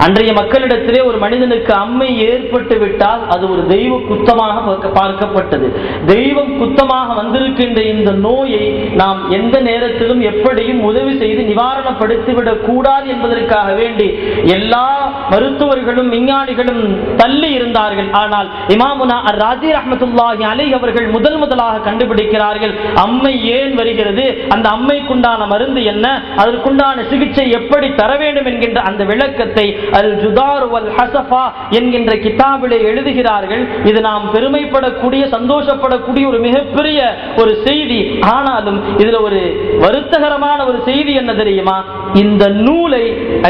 அன்றைய மக்களிடத்திலே ஒரு மனிதனுக்கு அம்மை ஏற்பட்டு விட்டால் அது ஒரு தெய்வ குத்தமாக பார்க்கப்பட்டது. தெய்வம் குத்தமாக வந்திருக்கின்ற இந்த நோயை நாம் எந்த நேரத்திலும் எப்படியும் உதவி செய்து நிவாரணப்படுத்திவிடக் கூடாது என்பதற்காக வேண்டி எல்லா மருத்துவர்களும் விஞ்ஞானிகளும் தள்ளி இருந்தார்கள். ஆனால் இமாமுனா அர்-ராஸி ரஹ்மத்துல்லாஹி அலைஹி அவர்கள் முதலாக கண்டுபிடிக்கிறார்கள், அம்மை ஏன் வருகிறது, அந்த அம்மைக்குண்டான மருந்து என்ன, அதற்குண்டான சிகிச்சை எப்படி தர வேண்டும் என்கின்ற அந்த விளக்கத்தை அல்-ஜுதார் வல் ஹஸஃபா என்கின்ற கிதாபிலே எழுதுகிறார்கள். இது நாம் பெருமைப்படக்கூடிய சந்தோஷப்படக்கூடிய ஒரு மிகப்பெரிய ஒரு செய்தி. ஆனாலும் இதுல ஒரு வருத்தகரமான ஒரு செய்தி என்ன தெரியுமா? இந்த நூலை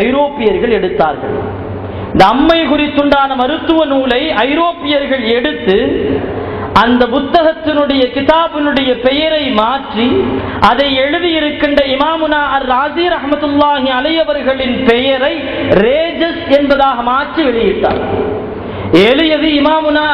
ஐரோப்பியர்கள் எடுத்தார்கள். இந்த அம்மை குறித்துண்டான மருத்துவ நூலை ஐரோப்பியர்கள் எடுத்து அந்த புத்தகத்தினுடைய கிதாபினுடைய பெயரை மாற்றி அதை எழுதியிருக்கின்ற இமாமுனா அர்-ராஸி ரஹ்மத்துல்லாஹி அலைஹி அவர்களின் பெயரை ரேஜஸ் என்பதாக மாற்றி வெளியிட்டார். எழுதியது இமாமுனா